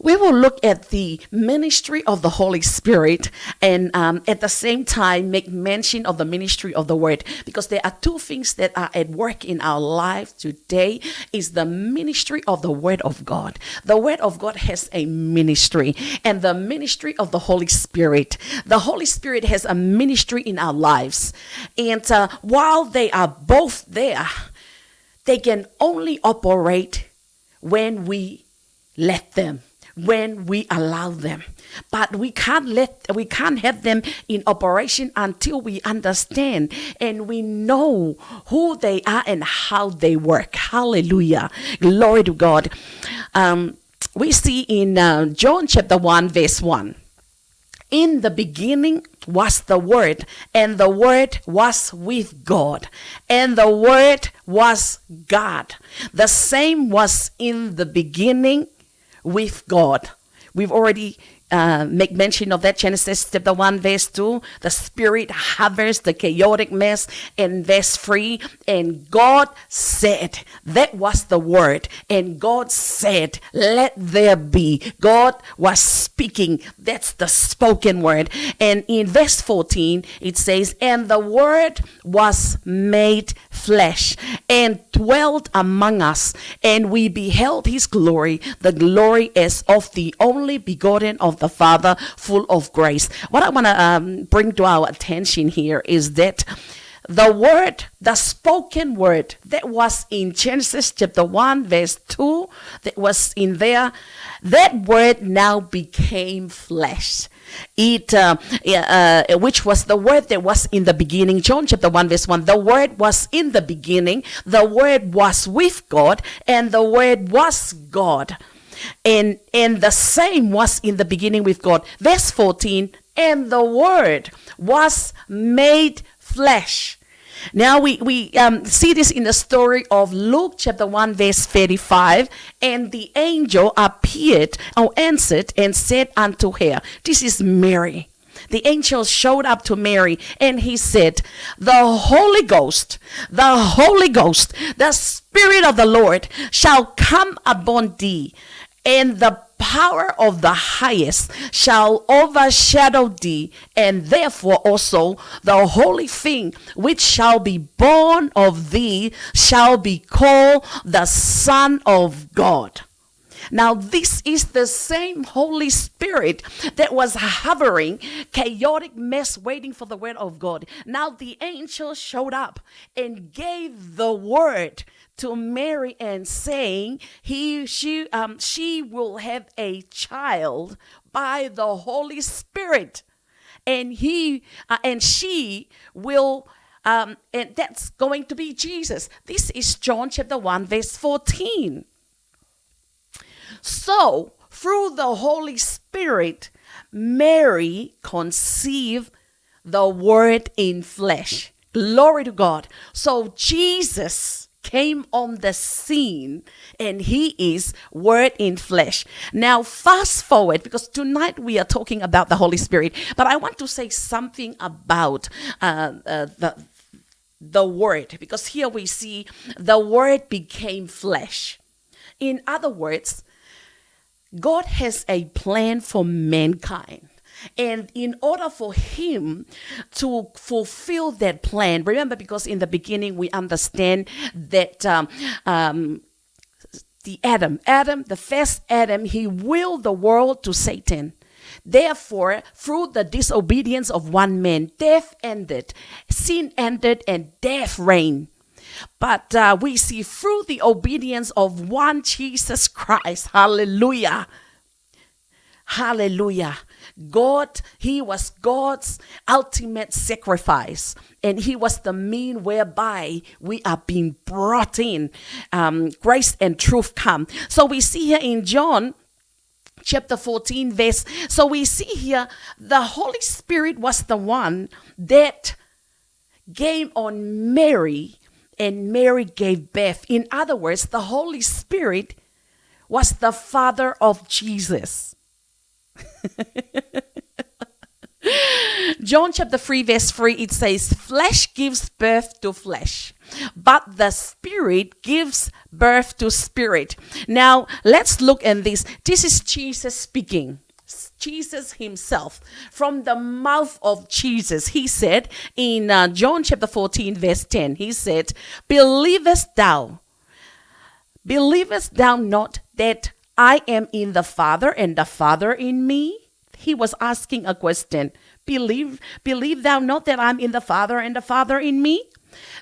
We will look at the ministry of the Holy Spirit and at the same time make mention of the ministry of the Word, because there are two things that are at work in our life today. Is the ministry of the Word of God. The Word of God has a ministry, and the ministry of the Holy Spirit. The Holy Spirit has a ministry in our lives, and while they are both there, they can only operate when we let them, when we allow them. But we can't have them in operation until we understand and we know who they are and how they work. Hallelujah. Glory to God. We see in John chapter 1 verse 1. In the beginning was the Word, and the Word was with God, and the Word was God. The same was in the beginning with God. We've already make mention of that. Genesis chapter 1 verse 2. The Spirit hovers the chaotic mess. In verse 3, and God said, that was the Word, and God said, let there be. God was speaking. That's the spoken word. And in verse 14 it says, and the Word was made flesh and dwelt among us, and we beheld his glory, the glory as of the only begotten of the Father, full of grace. What I want to bring to our attention here is that the word, the spoken word that was in Genesis chapter 1 verse 2, that was in there, that word now became flesh. It which was the word that was in the beginning. John chapter 1 verse 1, the word was in the beginning, the word was with God, and the word was God. And the same was in the beginning with God. Verse 14, and the Word was made flesh. Now we see this in the story of Luke chapter 1 verse 35. And the angel appeared or answered and said unto her, this is Mary. The angel showed up to Mary and he said, the Holy Ghost, the Spirit of the Lord shall come upon thee, and the power of the highest shall overshadow thee, and therefore also the holy thing which shall be born of thee shall be called the Son of God. Now, this is the same Holy Spirit that was hovering, chaotic mess, waiting for the word of God. Now, the angel showed up and gave the word to Mary and saying, she will have a child by the Holy Spirit, and she will. And that's going to be Jesus. This is John chapter 1 verse 14. So, through the Holy Spirit, Mary conceived the Word in flesh. Glory to God. So, Jesus came on the scene, and he is Word in flesh. Now, fast forward, because tonight we are talking about the Holy Spirit, but I want to say something about the Word, because here we see the Word became flesh. In other words, God has a plan for mankind. And in order for him to fulfill that plan, remember, because in the beginning we understand that the first Adam, he willed the world to Satan. Therefore, through the disobedience of one man, death ended, sin ended, and death reigned. But we see through the obedience of one Jesus Christ, hallelujah, hallelujah, God, he was God's ultimate sacrifice, and he was the mean whereby we are being brought in. Grace and truth come. So we see here in John chapter 14 verse, so we see here the Holy Spirit was the one that came on Mary, and Mary gave birth. In other words, the Holy Spirit was the Father of Jesus. John chapter 3 verse 3, it says, flesh gives birth to flesh, but the spirit gives birth to spirit. Now, let's look at this. This is Jesus speaking. Jesus himself, from the mouth of Jesus, he said in John chapter 14 verse 10, he said, believest thou not that I am in the Father and the Father in me? He was asking a question. Believe thou not that I'm in the Father and the Father in me?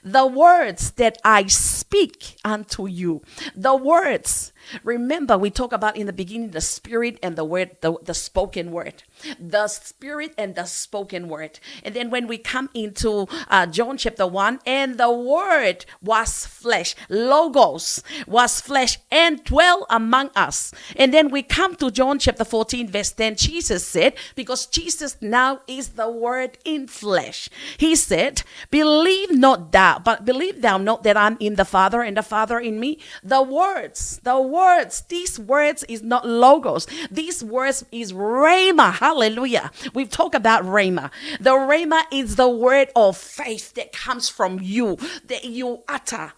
The words that I speak unto you, the words. Remember, we talk about in the beginning the spirit and the word, the spoken word. The spirit and the spoken word. And then when we come into John chapter 1, and the word was flesh, logos was flesh and dwell among us. And then we come to John chapter 14 verse 10, Jesus said, because Jesus now is the word in flesh. He said, believe thou not that I'm in the Father and the Father in me. The words, these words is not logos. These words is rhema. Hallelujah. We've talked about rhema. The rhema is the word of faith that comes from you, that you utter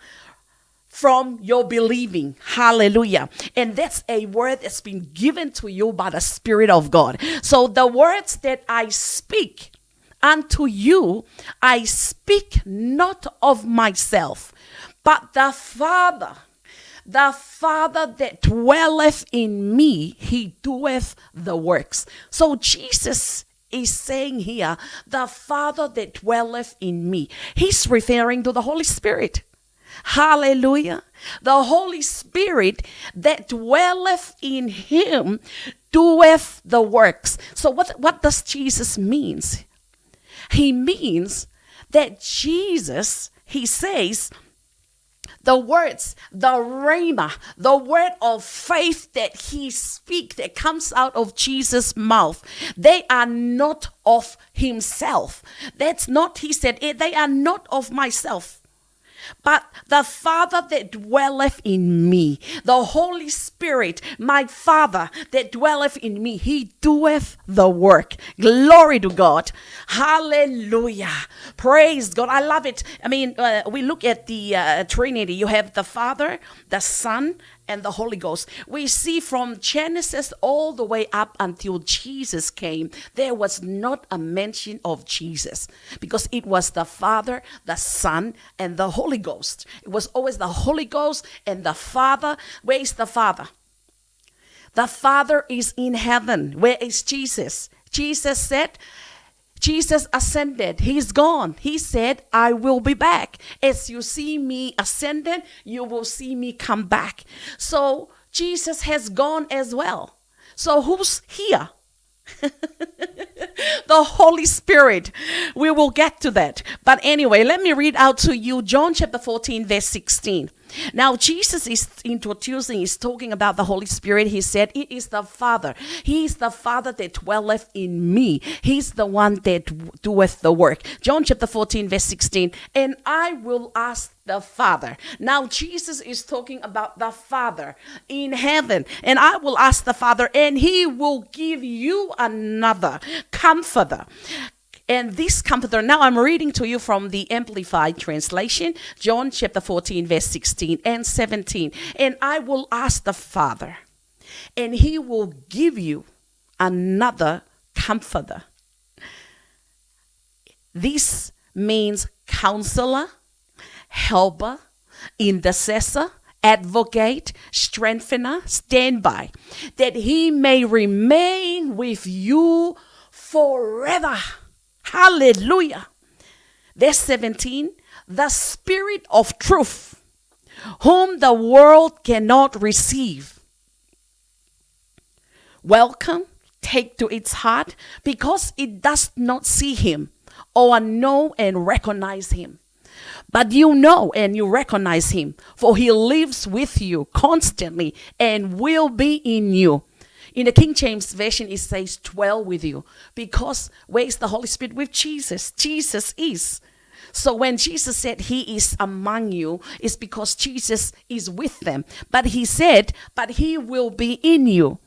from your believing. Hallelujah. And that's a word that's been given to you by the Spirit of God. So the words that I speak unto you, I speak not of myself, but the Father that dwelleth in me, he doeth the works. So Jesus is saying here, the Father that dwelleth in me. He's referring to the Holy Spirit. Hallelujah. The Holy Spirit that dwelleth in him doeth the works. So what does Jesus means? He means that Jesus, he says, the words, the rhema, the word of faith that he speaks, that comes out of Jesus' mouth, they are not of himself. That's not, he said, they are not of myself. But the Father that dwelleth in me, the Holy Spirit, my Father that dwelleth in me, he doeth the work. Glory to God. Hallelujah. Praise God. I love it. I mean, we look at the Trinity. You have the Father, the Son, and the Holy Ghost. We see from Genesis all the way up until Jesus came, there was not a mention of Jesus, because it was the Father, the Son, and the Holy Ghost. It was always the Holy Ghost and the Father. Where is the Father? The Father is in heaven. Where is Jesus? Jesus ascended. He's gone. He said, I will be back. As you see me ascended, you will see me come back. So Jesus has gone as well. So who's here? The Holy Spirit. We will get to that. But anyway, let me read out to you John chapter 14 verse 16. Now Jesus is introducing, he's talking about the Holy Spirit. He said, it is the Father. He is the Father that dwelleth in me. He's the one that doeth the work. John chapter 14 verse 16. And I will ask the Father. Now Jesus is talking about the Father in heaven. And I will ask the Father, and he will give you another comforter. And this comforter, now I'm reading to you from the Amplified Translation, John chapter 14, verse 16 and 17. And I will ask the Father, and he will give you another comforter. This means counselor, helper, intercessor, advocate, strengthener, standby, that he may remain with you forever. Hallelujah. Verse 17, the Spirit of truth, whom the world cannot receive. Welcome, take to its heart, because it does not see him or know and recognize him. But you know and you recognize him, for he lives with you constantly and will be in you. In the King James Version, it says, dwell with you. Because where is the Holy Spirit? With Jesus. Jesus is. So when Jesus said he is among you, it's because Jesus is with them. But he said, but he will be in you.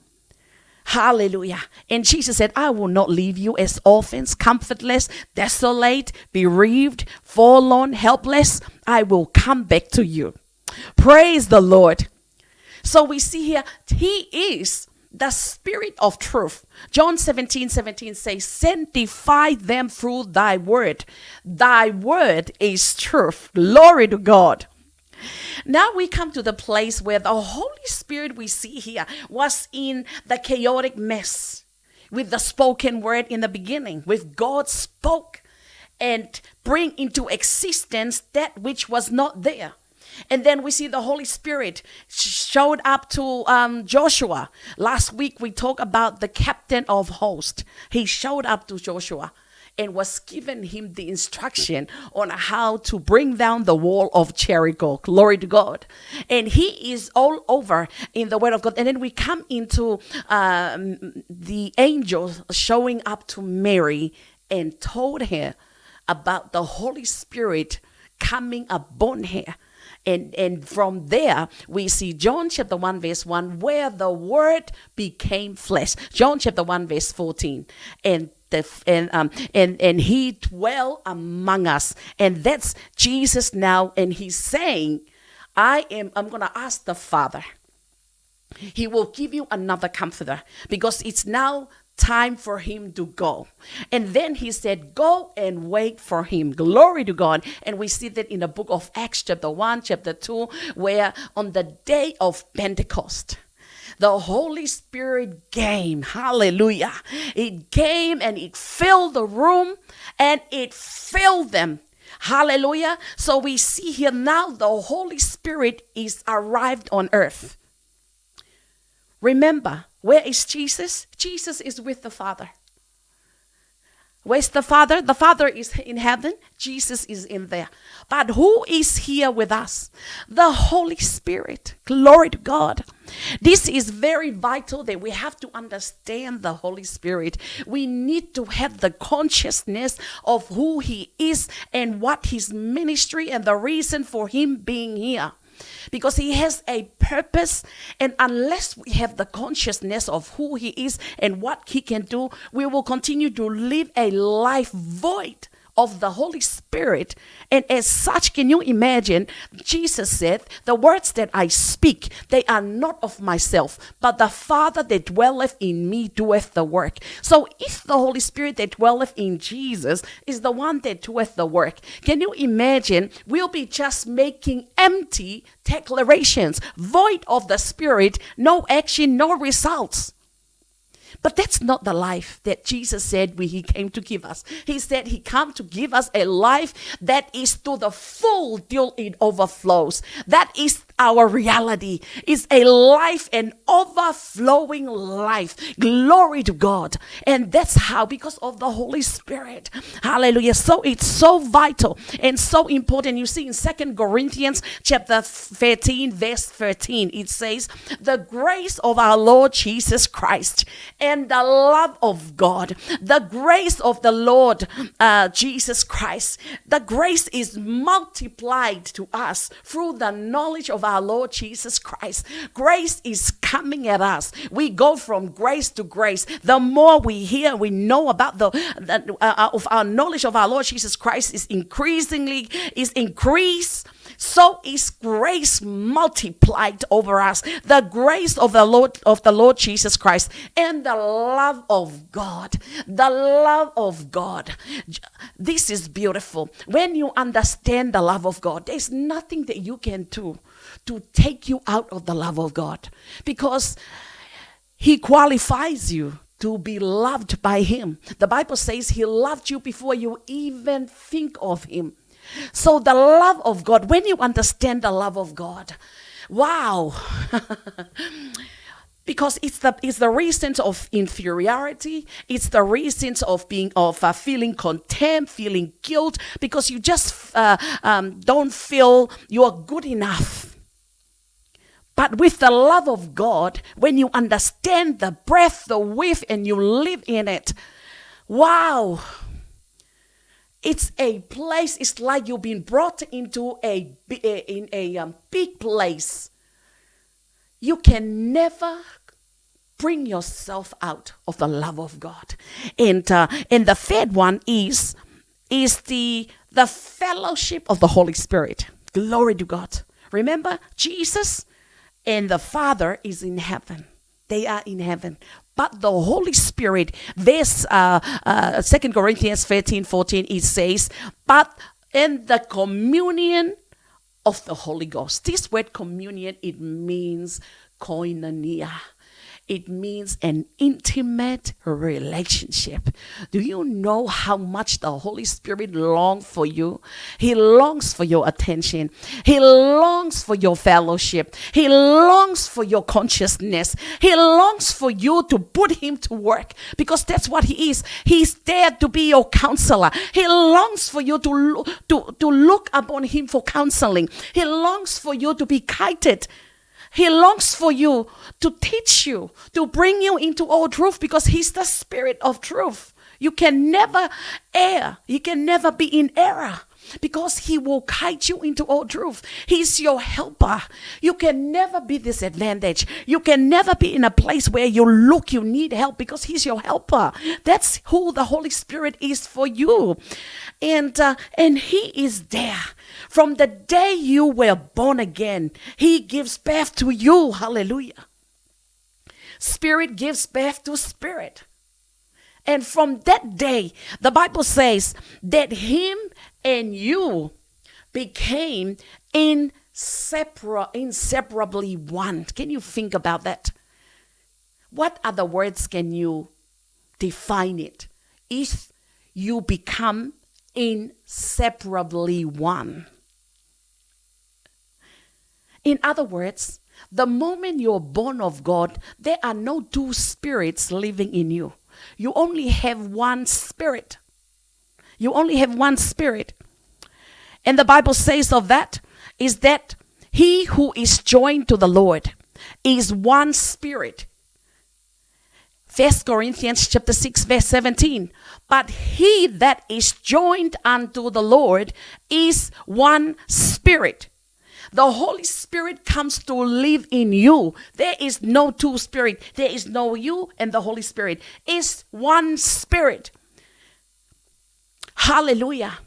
Hallelujah. And Jesus said, I will not leave you as orphans, comfortless, desolate, bereaved, forlorn, helpless. I will come back to you. Praise the Lord. So we see here, he is the Spirit of truth. John 17:17 says, sanctify them through thy word. Thy word is truth. Glory to God. Now we come to the place where the Holy Spirit we see here was in the chaotic mess with the spoken word in the beginning, with God spoke and bring into existence that which was not there. And then we see the Holy Spirit showed up to Joshua. Last week we talked about the captain of hosts. He showed up to Joshua and was given him the instruction on how to bring down the wall of Jericho. Glory to God. And he is all over in the word of God. And then we come into the angel showing up to Mary and told her about the Holy Spirit coming upon her. And from there, we see John chapter 1, verse 1, where the word became flesh. John chapter 1, verse 14. And he dwell among us. And that's Jesus now. And he's saying, I'm going to ask the Father. He will give you another comforter, because it's now time for him to go. And then he said, go and wait for him. Glory to God. And we see that in the book of Acts chapter 1, chapter 2, where on the day of Pentecost, the Holy Spirit came. Hallelujah. It came and it filled the room and it filled them. Hallelujah. So we see here now the Holy Spirit is arrived on earth. Remember, where is Jesus? Jesus is with the Father. Where's the Father? The Father is in heaven. Jesus is in there. But who is here with us? The Holy Spirit. Glory to God. This is very vital that we have to understand the Holy Spirit. We need to have the consciousness of who he is and what his ministry and the reason for him being here. Because he has a purpose, and unless we have the consciousness of who he is and what he can do, we will continue to live a life void of the Holy Spirit. And as such, can you imagine, Jesus said, the words that I speak, they are not of myself, but the Father that dwelleth in me doeth the work. So if the Holy Spirit that dwelleth in Jesus is the one that doeth the work, can you imagine, we'll be just making empty declarations, void of the Spirit, no action, no results. But that's not the life that Jesus said he came to give us. He said he came to give us a life that is to the full till it overflows. That is our reality. It's a life, an overflowing life. Glory to God. And that's how, because of the Holy Spirit. Hallelujah. So it's so vital and so important. You see in 2 Corinthians chapter 13, verse 13, it says, the grace of our Lord Jesus Christ and the love of God, the grace of the Lord Jesus Christ, the grace is multiplied to us through the knowledge of our Lord Jesus Christ. Grace is coming at us. We go from grace to grace. The more we hear, we know about of our knowledge of our Lord Jesus Christ is increased. So is grace multiplied over us. The grace of the Lord Jesus Christ and the love of God. The love of God. This is beautiful. When you understand the love of God, there's nothing that you can do to take you out of the love of God, because he qualifies you to be loved by him. The Bible says he loved you before you even think of him. So the love of God, when you understand the love of God, wow. Because it's the reasons of inferiority, it's the reasons of feeling contempt, feeling guilt, because you just don't feel you're good enough. But with the love of God, when you understand the breadth, the width, and you live in it, wow. It's a place, it's like you've been brought into a big place. You can never bring yourself out of the love of God. And the third one is the fellowship of the Holy Spirit. Glory to God. Remember, Jesus and the Father is in heaven. They are in heaven. But the Holy Spirit, this 2 Corinthians 13:14, it says, but in the communion of the Holy Ghost. This word communion, it means koinonia. It means an intimate relationship. Do you know how much the Holy Spirit longs for you? He longs for your attention. He longs for your fellowship. He longs for your consciousness. He longs for you to put him to work, because that's what he is. He's there to be your counselor. He longs for you to look upon him for counseling. He longs for you to be guided. He longs for you to teach you, to bring you into all truth, because he's the Spirit of truth. You can never err. You can never be in error, because he will guide you into all truth. He's your helper. You can never be disadvantaged. You can never be in a place where you need help, because he's your helper. That's who the Holy Spirit is for you. And he is there. From the day you were born again, he gives birth to you. Hallelujah. Spirit gives birth to spirit. And from that day, the Bible says that him and you became inseparably one. Can you think about that? What other words can you define it? If you become inseparably one. In other words, the moment you're born of God, there are no two spirits living in you. You only have one spirit. You only have one spirit. And the Bible says of that is that he who is joined to the Lord is one spirit. 1 Corinthians chapter 6 verse 17. But he that is joined unto the Lord is one spirit. The Holy Spirit comes to live in you. There is no two spirit. There is no you and the Holy Spirit. It's one spirit. Hallelujah.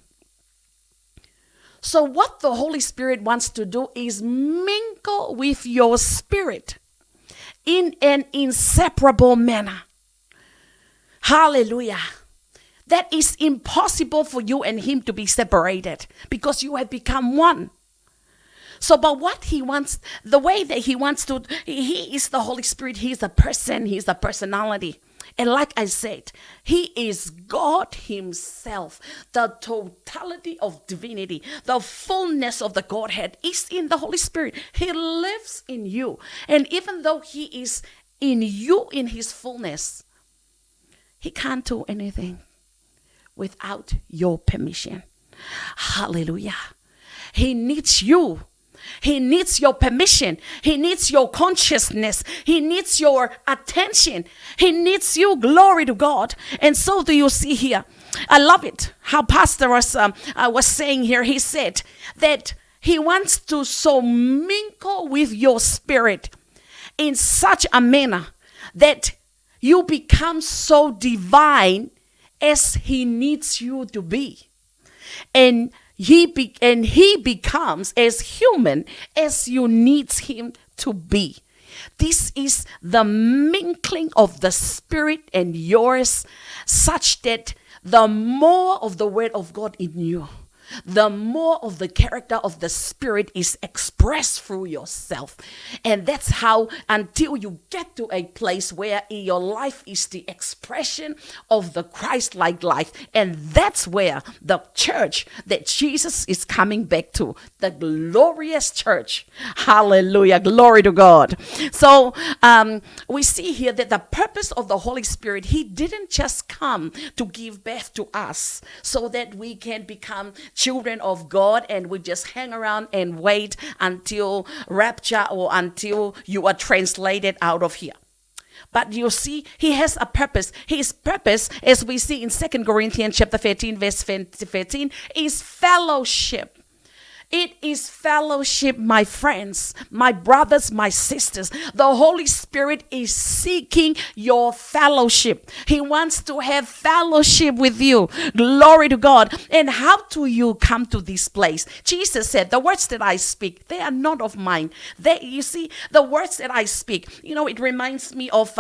So what the Holy Spirit wants to do is mingle with your spirit in an inseparable manner. Hallelujah. That is impossible for you and him to be separated, because you have become one. So, but what he wants, the way that he wants to, he is the Holy Spirit. He's a person. He's a personality. And like I said, he is God himself. The totality of divinity, the fullness of the Godhead is in the Holy Spirit. He lives in you. And even though he is in you in his fullness, he can't do anything without your permission. Hallelujah. He needs you. He needs your permission. He needs your consciousness. He needs your attention. He needs you. Glory to God. And so do you see here. I love it how Pastor was saying here. He said that he wants to so mingle with your spirit in such a manner that you become so divine as he needs you to be. And he becomes as human as you need him to be. This is the mingling of the Spirit and yours, such that the more of the Word of God in you, the more of the character of the Spirit is expressed through yourself. And that's how, until you get to a place where your life is the expression of the Christ-like life. And that's where the church that Jesus is coming back to, the glorious church. Hallelujah. Glory to God. So we see here that the purpose of the Holy Spirit, he didn't just come to give birth to us so that we can become children of God and we just hang around and wait until rapture or until you are translated out of here. But you see, he has a purpose. His purpose, as we see in 2 Corinthians chapter 13, verse 13, is fellowship. It is fellowship, my friends, my brothers, my sisters. The Holy Spirit is seeking your fellowship. He wants to have fellowship with you. Glory to God. And how do you come to this place? Jesus said, the words that I speak, they are not of mine. You see, the words that I speak, it reminds me of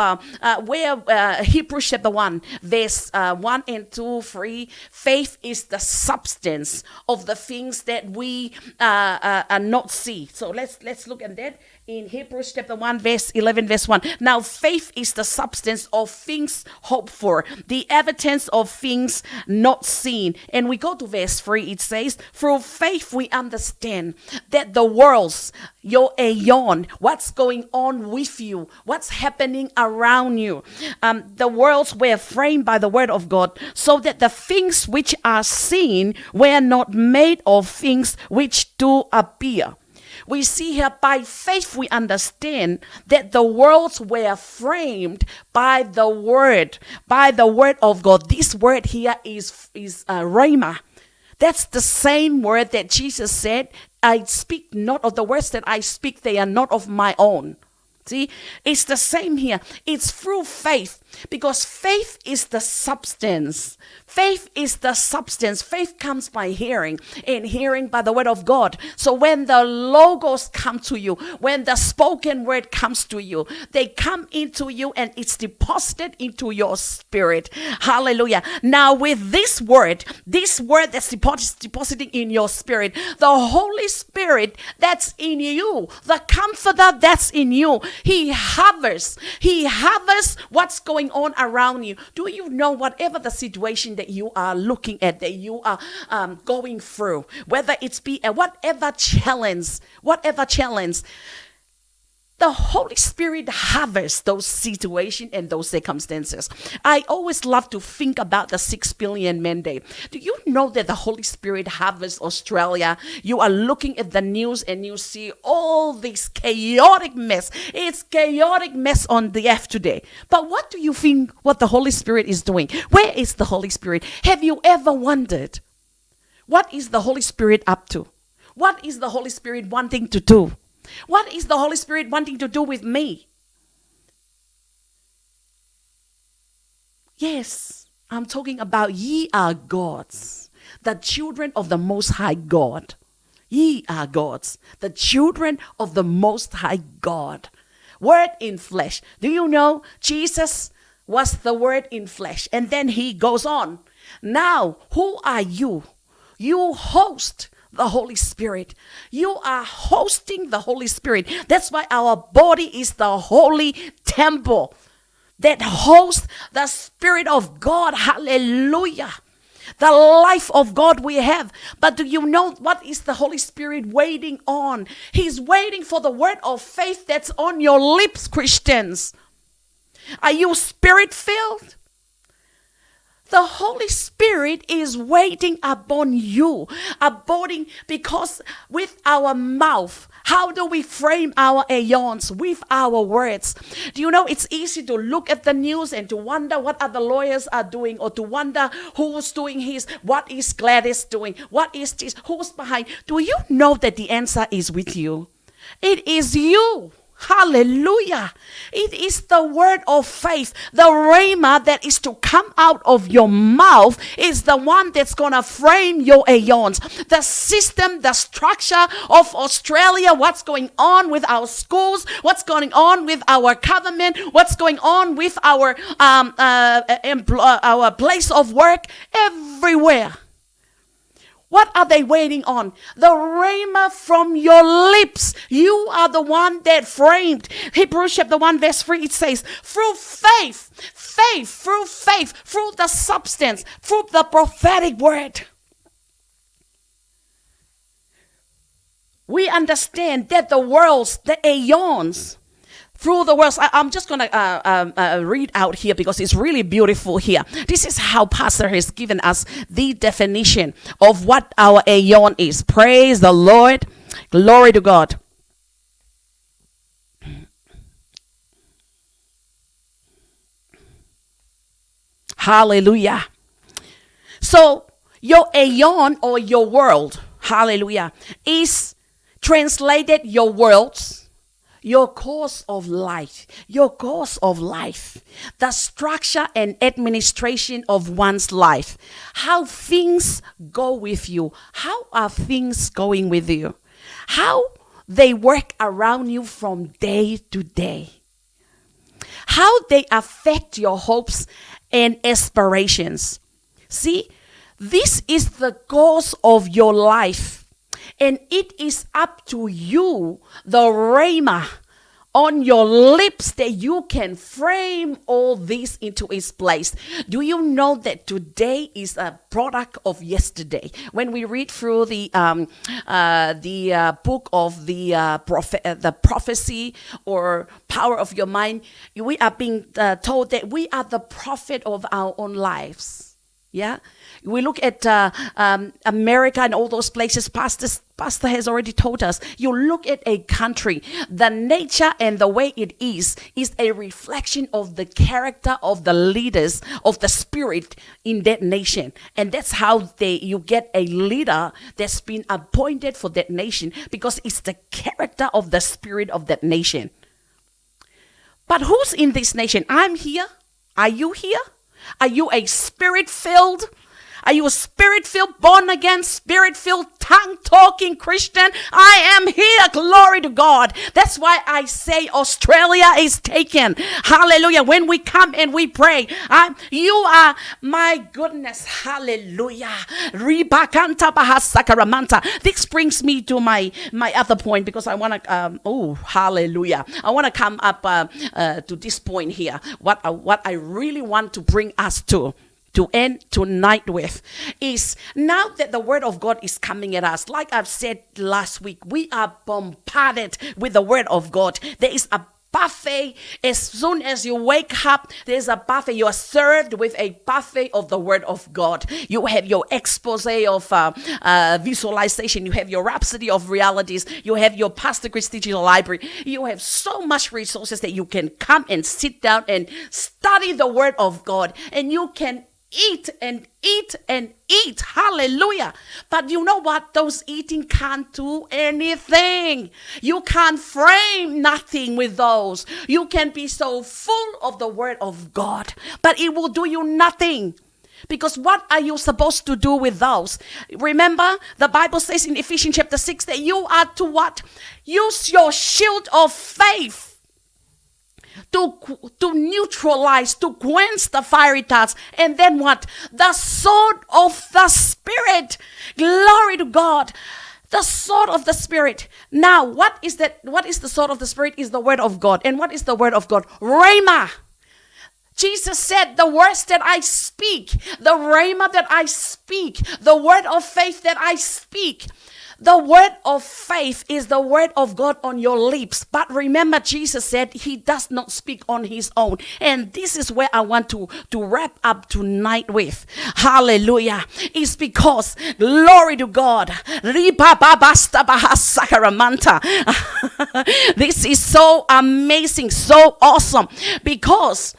where Hebrews chapter 1, verse 1 and 2, 3, faith is the substance of the things that we not see. So let's look at that in Hebrews chapter 1, verse 11, verse 1. Now faith is the substance of things hoped for, the evidence of things not seen. And we go to verse 3, it says, through faith we understand that the worlds, your aeon, what's going on with you, what's happening around you, the worlds were framed by the word of God, so that the things which are seen were not made of things which do appear. We see here, by faith we understand that the worlds were framed by the word of God. This word here is rhema. That's the same word that Jesus said, I speak not of the words that I speak, they are not of my own. See, it's the same here. It's through faith, because faith is the substance. Faith is the substance. Faith comes by hearing, and hearing by the word of God. So when the logos come to you, when the spoken word comes to you, they come into you and it's deposited into your spirit. Hallelujah. Now with this word that's depositing in your spirit, the Holy Spirit that's in you, the comforter that's in you, he hovers what's going on around you. Do you know, whatever the situation that you are looking at, that you are going through, whether it's be whatever challenge, the Holy Spirit hovers those situations and those circumstances. I always love to think about the 6 billion mandate. Do you know that the Holy Spirit hovers Australia? You are looking at the news and you see all this chaotic mess. It's chaotic mess on the earth today. But what do you think what the Holy Spirit is doing? Where is the Holy Spirit? Have you ever wondered, what is the Holy Spirit up to? What is the Holy Spirit wanting to do? What is the Holy Spirit wanting to do with me? Yes, I'm talking about ye are gods, the children of the Most High God. Ye are gods, the children of the Most High God. Word in flesh. Do you know Jesus was the Word in flesh? And then he goes on. Now, who are you? You host the Holy Spirit. You are hosting the Holy Spirit. That's why our body is the holy temple that hosts the Spirit of God. Hallelujah. The life of God we have. But do you know what is the Holy Spirit waiting on? He's waiting for the word of faith that's on your lips, Christians. Are you spirit-filled? The Holy Spirit is waiting upon you, because with our mouth, how do we frame our aeons? With our words. Do you know it's easy to look at the news and to wonder what other lawyers are doing, or to wonder who's doing what is Gladys doing, what is this, who's behind. Do you know that the answer is with you? It is you. Hallelujah. It is the word of faith. The rhema that is to come out of your mouth is the one that's going to frame your aeons. The system, the structure of Australia, what's going on with our schools, what's going on with our government, what's going on with our place of work, everywhere. What are they waiting on? The rhema from your lips. You are the one that framed. Hebrews chapter 1 verse 3, it says, through faith, through the substance, through the prophetic word. We understand that the worlds, the aeons, through the words. I'm just going to read out here because it's really beautiful here. This is how Pastor has given us the definition of what our aeon is. Praise the Lord. Glory to God. Hallelujah. So your aeon or your world, hallelujah, is translated your worlds, your course of life, the structure and administration of one's life, how things go with you, how are things going with you, how they work around you from day to day, how they affect your hopes and aspirations. See, this is the course of your life, and it is up to you, the rhema on your lips, that you can frame all this into its place. Do you know that today is a product of yesterday? When we read through the book of the prophecy or power of your mind, we are being told that we are the prophet of our own lives. Yeah, we look at America and all those places. Pastor has already told us. You look at a country, the nature and the way it is a reflection of the character of the leaders of the spirit in that nation, and that's how you get a leader that's been appointed for that nation, because it's the character of the spirit of that nation. But who's in this nation? I'm here. Are you here? Are you a spirit-filled? Are you a spirit-filled, born-again, spirit-filled, tongue-talking Christian? I am here. Glory to God. That's why I say Australia is taken. Hallelujah. When we come and we pray, you are, my goodness, hallelujah. This brings me to my other point, because I want to, hallelujah. I want to come up to this point here. What I really want to bring us to end tonight with is, now that the word of God is coming at us, like I've said last week, we are bombarded with the word of God. There is a buffet. As soon as you wake up, there's a buffet. You are served with a buffet of the word of God. You have your expose of visualization. You have your rhapsody of realities. You have your Pastor Chris Digital Library. You have so much resources that you can come and sit down and study the word of God, and you can eat and eat and eat. Hallelujah. But you know what? Those eating can't do anything. You can't frame nothing with those. You can be so full of the word of God, but it will do you nothing. Because what are you supposed to do with those? Remember, the Bible says in Ephesians chapter 6 that you are to what? Use your shield of faith to neutralize, to quench the fiery darts. And then what? The sword of the Spirit. Glory to God. The sword of the Spirit. Now, what is that? What is the sword of the Spirit? Is the word of God. And what is the word of God? Rhema. Jesus said, the words that I speak, the rhema that I speak, the word of faith that I speak. The word of faith is the word of God on your lips. But remember, Jesus said he does not speak on his own. And this is where I want to wrap up tonight with. Hallelujah. It's because, glory to God. This is so amazing, so awesome. Because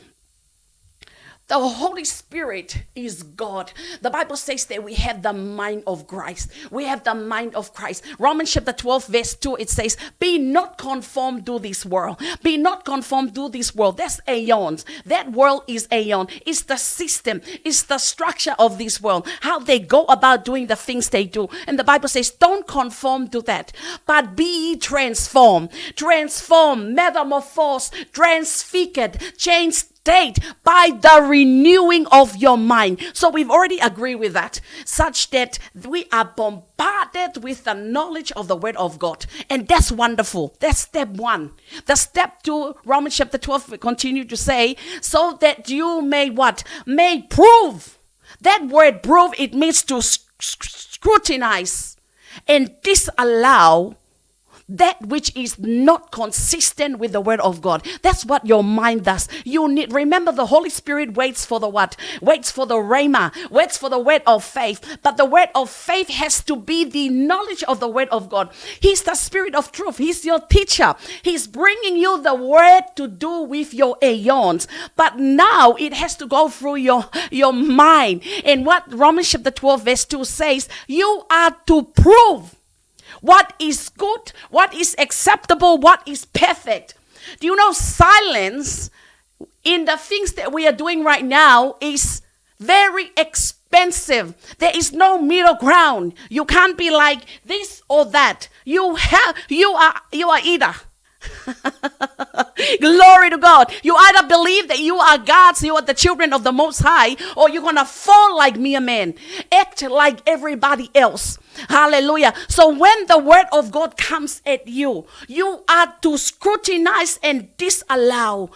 the Holy Spirit is God. The Bible says that we have the mind of Christ. We have the mind of Christ. Romans chapter 12 verse 2, it says, be not conformed to this world. Be not conformed to this world. That's aeons. That world is aeon. It's the system. It's the structure of this world. How they go about doing the things they do. And the Bible says, don't conform to that, but be transformed. Transform, metamorphose, transfigured, change state by the renewing of your mind. So we've already agreed with that, such that we are bombarded with the knowledge of the word of God. And that's wonderful. That's step one. The step two, Romans chapter 12, we continue to say, so that you may what? May prove. That word prove, it means to scrutinize and disallow that which is not consistent with the word of God. That's what your mind does. You need, remember, the Holy Spirit waits for the what? Waits for the rhema, waits for the word of faith. But the word of faith has to be the knowledge of the word of God. He's the Spirit of truth. He's your teacher. He's bringing you the word to do with your aeons. But now it has to go through your mind. And what Romans chapter 12 verse 2 says, you are to prove what is good, what is acceptable, what is perfect. Do you know silence in the things that we are doing right now is very expensive. There is no middle ground. You can't be like this or that. You are either. Glory to God. You either believe that you are God's, you are the children of the Most High, or you're gonna fall like mere men, act like everybody else. Hallelujah. So when the word of God comes at you, you are to scrutinize and disallow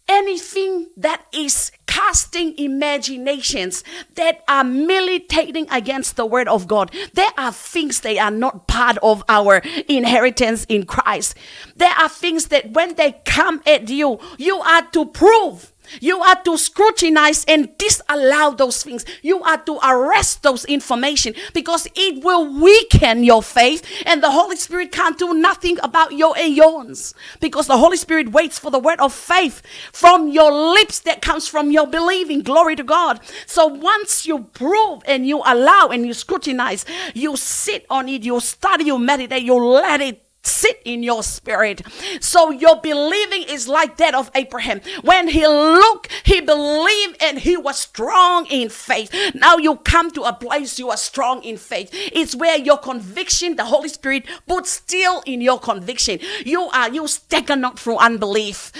anything that is casting imaginations that are militating against the word of God. There are things that are not part of our inheritance in Christ. There are things that when they come at you, you are to prove. You are to scrutinize and disallow those things. You are to arrest those information because it will weaken your faith, and the Holy Spirit can't do nothing about your aeons because the Holy Spirit waits for the word of faith from your lips that comes from your believing. Glory to God. So once you prove and you allow and you scrutinize, you sit on it, you study, you meditate, you let it sit in your spirit. So your believing is like that of Abraham. When he looked, he believed, and he was strong in faith. Now you come to a place you are strong in faith. It's where your conviction, the Holy Spirit puts still in your conviction. You stagger not through unbelief.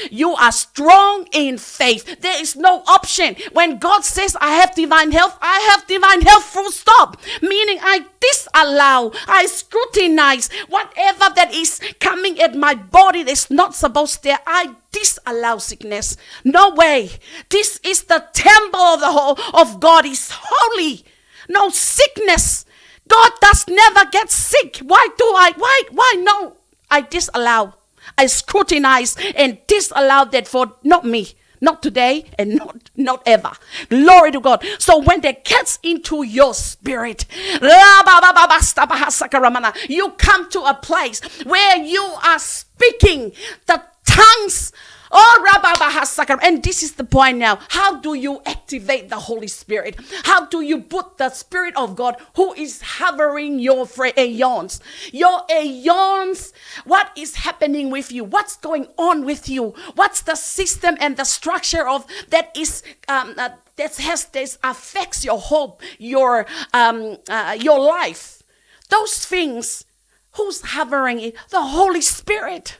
You are strong in faith. There is no option. When God says, I have divine health, I have divine health, full stop. Meaning I disallow, I scrutinize whatever that is coming at my body that's not supposed there. I disallow sickness. No way. This is the temple of the whole of God. Is holy. No sickness. God does never get sick. Why no? I disallow. I scrutinize and disallow that for not me. Not today and not ever. Glory to God. So when that gets into your spirit, you come to a place where you are speaking the tongues. And this is the point now. How do you activate the Holy Spirit? How do you put the Spirit of God who is hovering your aeons? Your aeons, what is happening with you? What's going on with you? What's the system and the structure of that is that affects your hope, your life? Those things, who's hovering it? The Holy Spirit.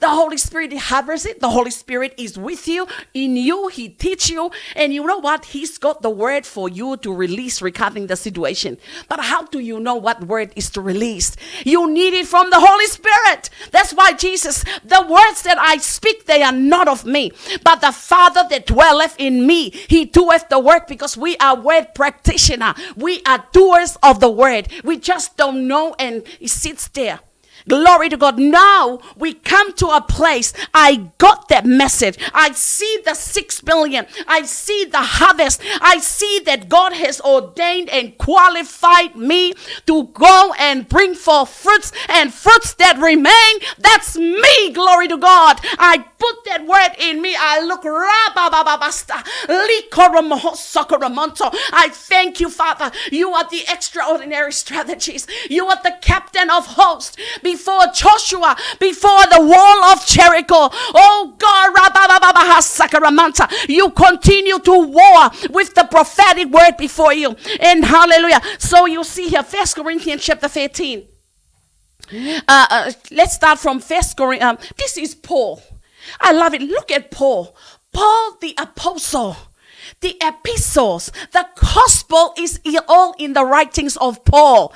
The Holy Spirit hovers it. The Holy Spirit is with you, in you. He teaches you. And you know what? He's got the word for you to release regarding the situation. But how do you know what word is to release? You need it from the Holy Spirit. That's why Jesus, the words that I speak, they are not of me, but the Father that dwelleth in me, he doeth the work, because we are word practitioner. We are doers of the word. We just don't know, and it sits there. Glory to God. Now we come to a place. I got that message. I see the 6 billion. I see the harvest. I see that God has ordained and qualified me to go and bring forth fruits, and fruits that remain. That's me. Glory to God. I put that word in me. I look. I thank you, Father. You are the extraordinary strategist. You are the captain of hosts. Before Joshua, before the wall of Jericho, oh God, you continue to war with the prophetic word before you. And hallelujah. So you see here, 1 Corinthians chapter 13. Let's start from 1 Corinthians. This is Paul. I love it. Look at Paul. Paul the apostle. The epistles, the gospel is all in the writings of Paul.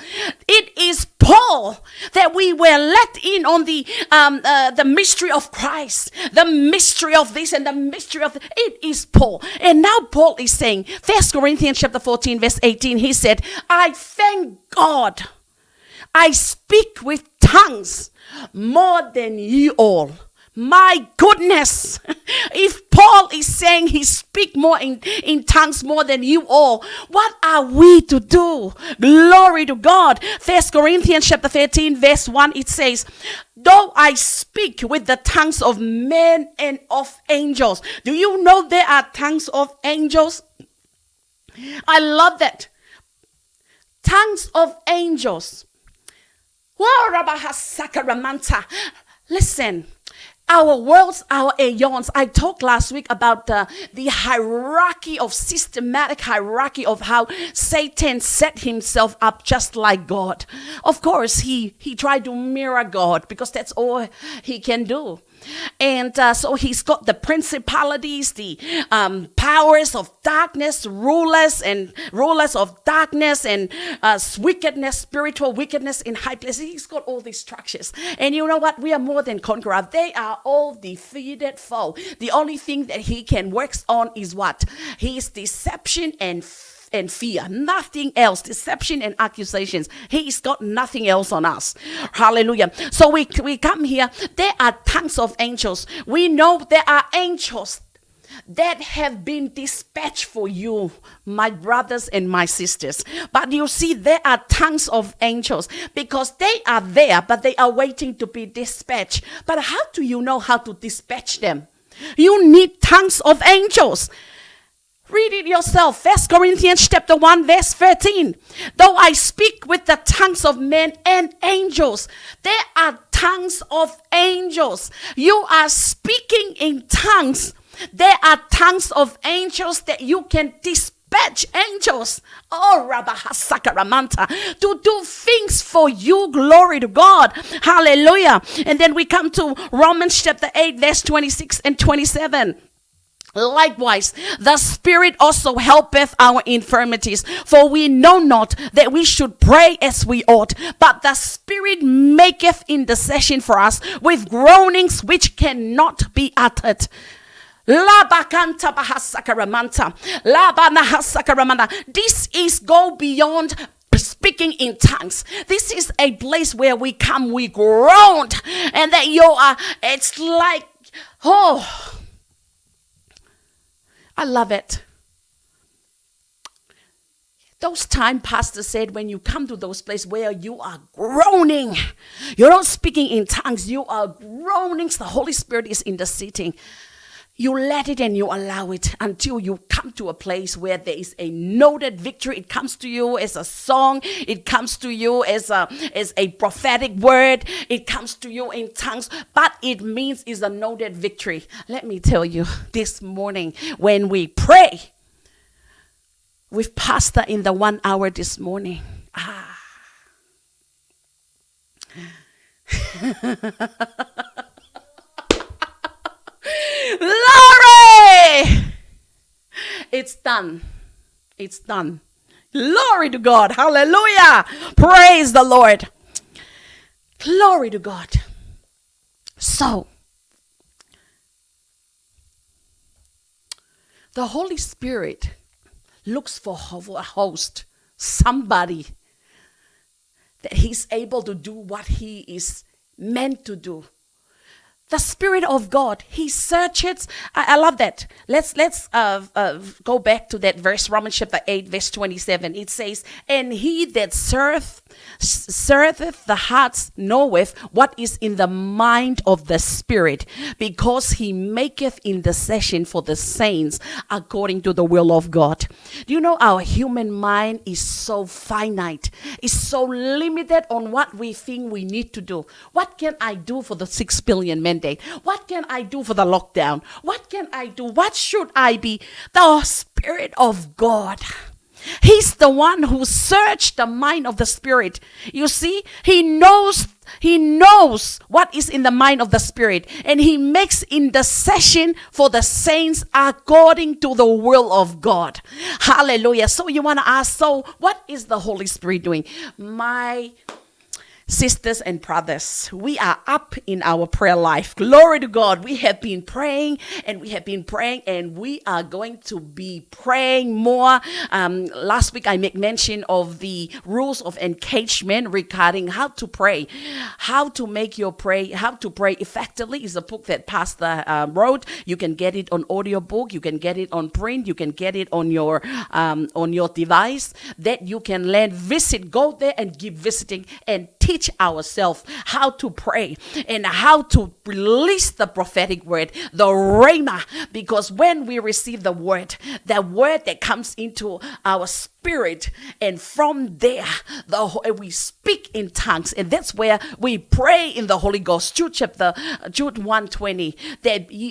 It is Paul that we were let in on the mystery of Christ, the mystery of this and the mystery of it is Paul. And now Paul is saying, 1 Corinthians chapter 14 verse 18, he said, I thank God. I speak with tongues more than you all. My goodness. If Paul is saying he speak more in tongues more than you all, what are we to do? Glory to God. 1 Corinthians chapter 13 verse 1, it says, though I speak with the tongues of men and of angels. Do you know there are tongues of angels? I love that. Tongues of angels. Listen, our worlds, our aeons. I talked last week about the hierarchy of systematic hierarchy of how Satan set himself up just like God. Of course, he tried to mirror God because that's all he can do. And so he's got the principalities, the powers of darkness, rulers of darkness, and wickedness, spiritual wickedness in high places. He's got all these structures. And you know what? We are more than conquerors. They are all defeated foe. The only thing that he can work on is what? His deception and fear, nothing else. Deception and accusations. He's got nothing else on us. Hallelujah. So we come here. There are tongues of angels. We know there are angels that have been dispatched for you, my brothers and my sisters. But you see, there are tongues of angels because they are there, but they are waiting to be dispatched. But how do you know how to dispatch them? You need tongues of angels. Read it yourself. 1 Corinthians chapter 1 verse 13. Though I speak with the tongues of men and angels, there are tongues of angels. You are speaking in tongues. There are tongues of angels that you can dispatch angels. Oh, Rabahasakaramanta, to do things for you. Glory to God. Hallelujah. And then we come to Romans chapter 8 verse 26 and 27. Likewise, the Spirit also helpeth our infirmities, for we know not that we should pray as we ought, but the Spirit maketh intercession for us with groanings which cannot be uttered. This is go beyond speaking in tongues. This is a place where we come, we groan, and that you are, it's like, oh, I love it. Those time pastors said when you come to those places where you are groaning, you're not speaking in tongues, you are groaning. The Holy Spirit is interceding. You let it and you allow it until you come to a place where there is a noted victory. It comes to you as a song. It comes to you as a prophetic word. It comes to you in tongues, but it means is a noted victory. Let me tell you, this morning when we pray with Pastor in the 1 hour this morning, glory! It's done. It's done. Glory to God. Hallelujah. Praise the Lord. Glory to God. So, the Holy Spirit looks for a host, somebody that he's able to do what he is meant to do. The Spirit of God, he searches. I love that. Let's go back to that verse, Romans chapter 8, verse 27. It says, and he that serveth the hearts knoweth what is in the mind of the Spirit, because he maketh intercession for the saints according to the will of God. Do you know our human mind is so finite, is so limited on what we think we need to do? What can I do for the 6 billion mandate? What can I do for the lockdown? What can I do? What should I be? The Spirit of God, he's the one who searched the mind of the Spirit. You see, he knows what is in the mind of the Spirit, and he makes intercession for the saints according to the will of God. Hallelujah. So you want to ask, so what is the Holy Spirit doing? My Sisters and brothers, we are up in our prayer life. Glory to God. We have been praying and we have been praying, and we are going to be praying more. Last week I made mention of the rules of engagement regarding how to pray, how to make your pray, how to pray effectively is a book that Pastor wrote. You can get it on audiobook, you can get it on print, you can get it on your device that you can learn. Go there and keep visiting and teach ourselves how to pray and how to release the prophetic word, the rhema, because when we receive the word that comes into our spirit, and from there we speak in tongues, and that's where we pray in the Holy Ghost. Jude 1:20,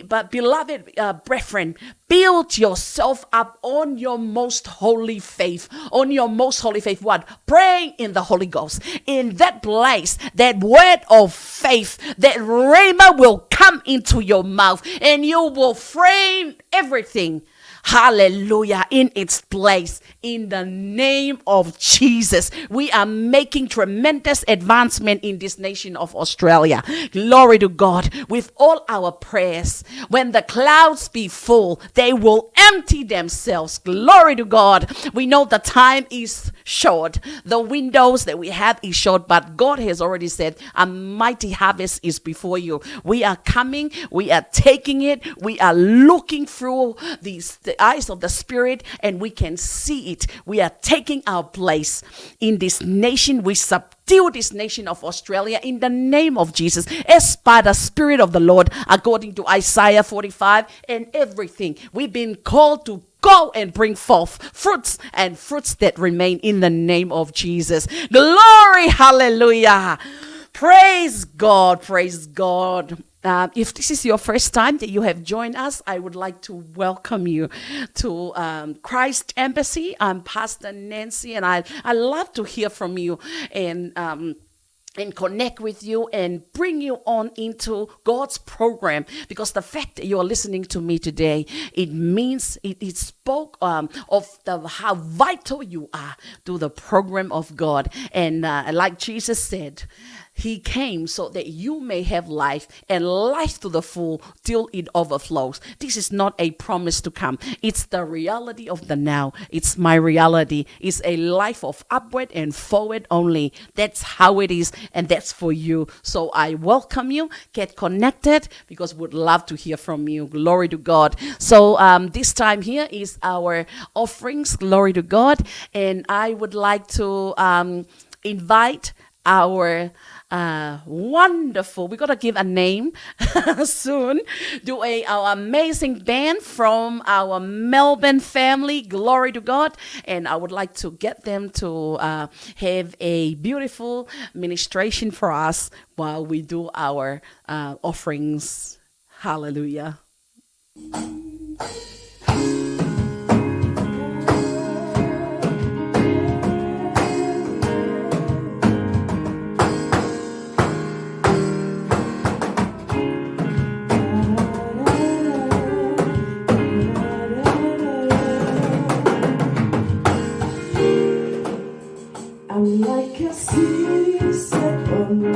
but beloved brethren, build yourself up on your most holy faith. On your most holy faith, what? Praying in the Holy Ghost. In that place, that word of faith, that rhema will come into your mouth, and you will frame everything, hallelujah, in its place. In the name of Jesus, we are making tremendous advancement in this nation of Australia. Glory to God. With all our prayers, when the clouds be full, they will empty themselves. Glory to God. We know the time is short. The windows that we have is short, but God has already said a mighty harvest is before you. We are coming. We are taking it. We are looking through the eyes of the Spirit, and we can see it. We are taking our place in this nation. We subdue this nation of Australia in the name of Jesus, as by the Spirit of the Lord, according to Isaiah 45 and everything. We've been called to go and bring forth fruits, and fruits that remain, in the name of Jesus. Glory, hallelujah. Praise God, praise God. If this is your first time that you have joined us, I would like to welcome you to Christ Embassy. I'm Pastor Nancy, and I love to hear from you and connect with you and bring you on into God's program, because the fact that you are listening to me today, it means it spoke of how vital you are to the program of God. And like Jesus said, He came so that you may have life, and life to the full till it overflows. This is not a promise to come. It's the reality of the now. It's my reality. It's a life of upward and forward only. That's how it is, and that's for you. So I welcome you. Get connected, because we'd love to hear from you. Glory to God. So this time here is our offerings. Glory to God. And I would like to invite our wonderful, we're gonna give a name soon, to our amazing band from our Melbourne family. Glory to God. And I would like to get them to have a beautiful ministration for us while we do our offerings. Hallelujah. I'm like a sea set on the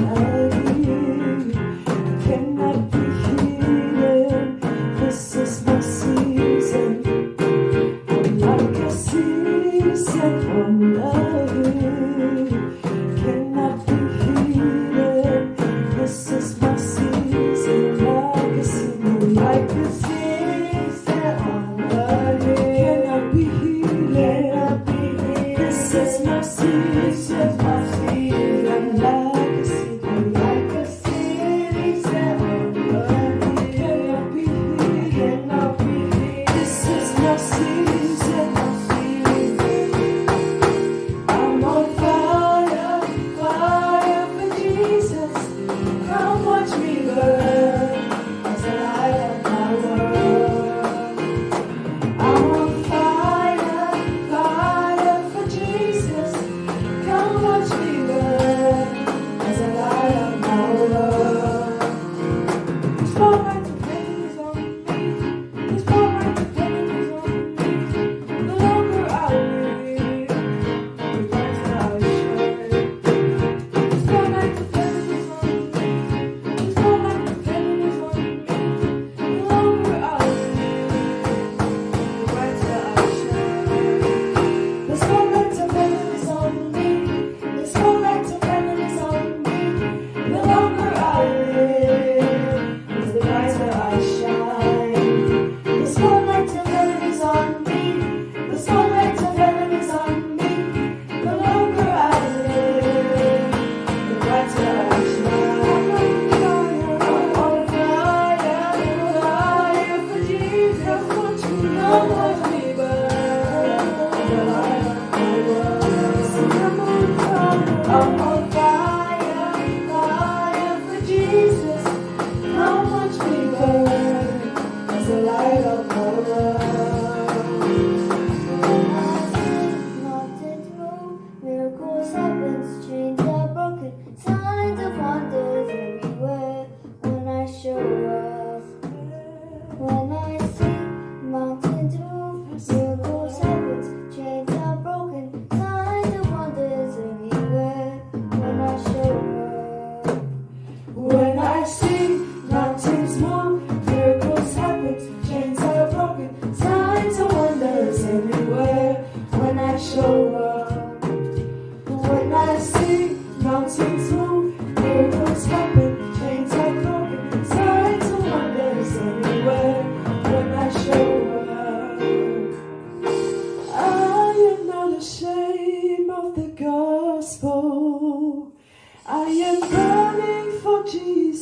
cannot be hidden.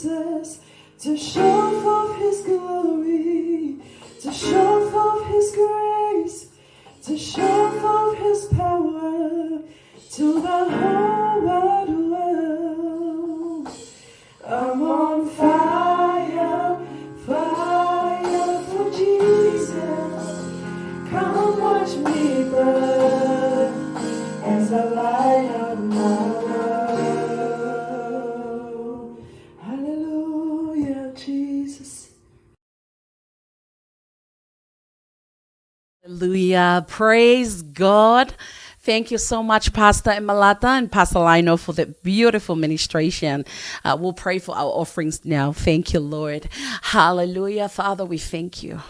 Jesus, to show forth his glory, to show forth his grace, to show forth his power to the whole wide world. I'm on fire, fire for Jesus. Come watch me burn as I light up my world. Hallelujah, Jesus. Hallelujah. Praise God. Thank you so much, Pastor Emalata and Pastor Lino, for the beautiful ministration. We'll pray for our offerings now. Thank you, Lord. Hallelujah. Father, we thank you.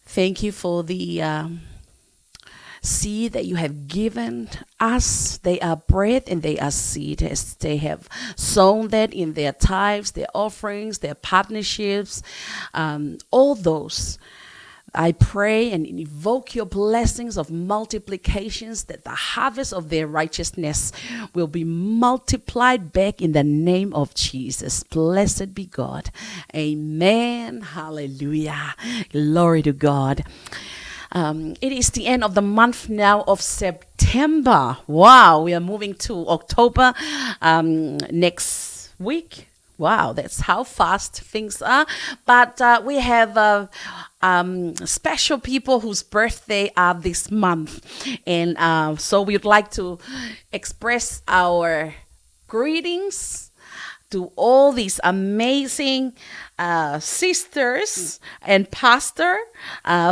Thank you for the seed that you have given us. They are bread and they are seed, as they have sown that in their tithes, their offerings, their partnerships, all those. I pray and invoke your blessings of multiplications, that the harvest of their righteousness will be multiplied back in the name of Jesus. Blessed be God. Amen. Hallelujah. Glory to God. It is the end of the month now of September. Wow, we are moving to October next week. Wow, that's how fast things are. But we have special people whose birthday are this month. And so we'd like to express our greetings to all these amazing sisters and pastor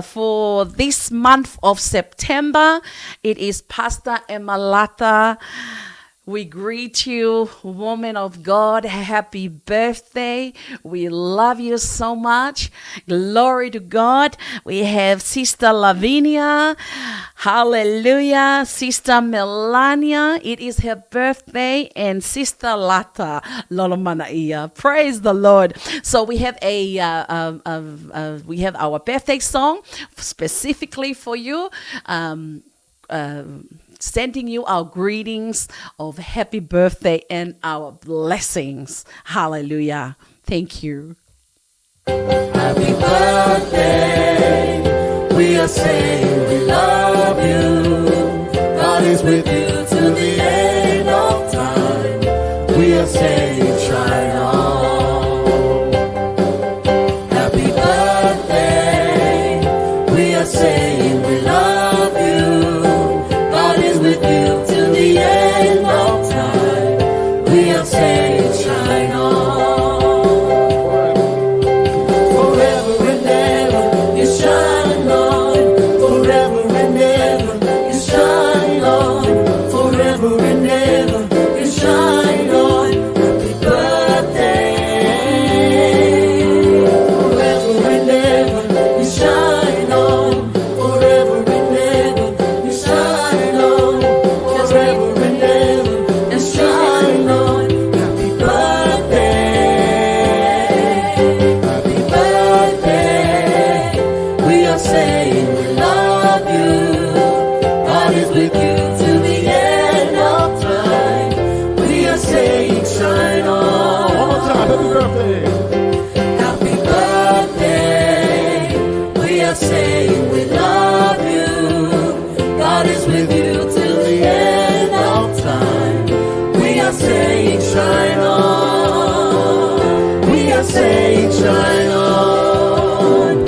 for this month of September. It is Pastor Emalata. We greet you, woman of God. Happy birthday. We love you so much. Glory to God. We have Sister Lavinia. Hallelujah. Sister Melania. It is her birthday. And Sister Lata. Lolomanaia. Praise the Lord. So we have we have our birthday song specifically for you. Sending you our greetings of happy birthday and our blessings. Hallelujah. Thank you. Happy birthday. We are saying we love you. God is with you till the end of time. We are saying shine on. Happy birthday. We are saying we love you. With you till the end of time, we are saying shine on. Forever and ever, you shine on. Forever and ever, you shine on. Forever and ever, you shine on. Happy birthday. Forever and ever, you shine on. Forever and ever, you shine on. Forever and ever, and shine on. Happy birthday. Happy birthday. We are saying we love you. God is with you till the end of time. We are saying shine on. One more time, happy birthday. Happy birthday. We are saying we love you. God is with you till the end of time. We are saying shine on. We are saying shine on.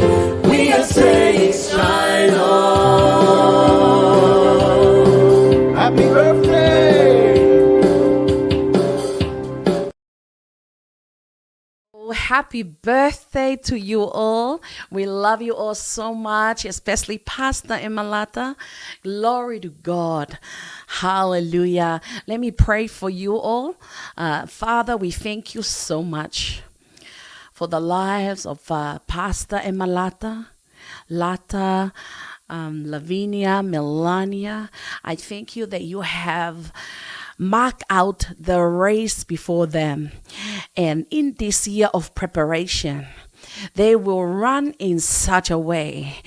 We are saying shine on. Happy birthday. Happy birthday to you all. We love you all so much, especially Pastor Emalata. Glory to God. Hallelujah. Let me pray for you all. Father, we thank you so much for the lives of Pastor Emalata, Lata, Lavinia, Melania. I thank you that you have mark out the race before them. And in this year of preparation, they will run in such a way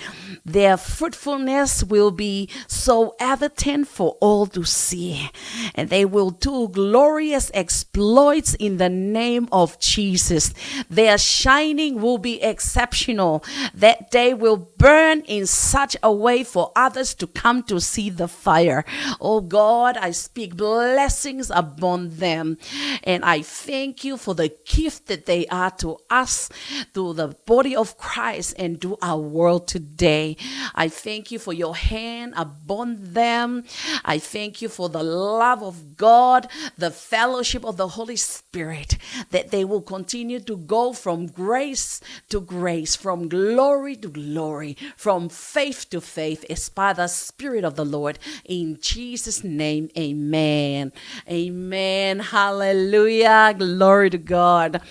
Their fruitfulness will be so evident for all to see. And they will do glorious exploits in the name of Jesus. Their shining will be exceptional. That they will burn in such a way for others to come to see the fire. Oh God, I speak blessings upon them. And I thank you for the gift that they are to us, to the body of Christ, and to our world today. I thank you for your hand upon them. I thank you for the love of God, the fellowship of the Holy Spirit, that they will continue to go from grace to grace, from glory to glory, from faith to faith, as by the Spirit of the Lord. In Jesus' name, amen. Amen. Hallelujah. Glory to God.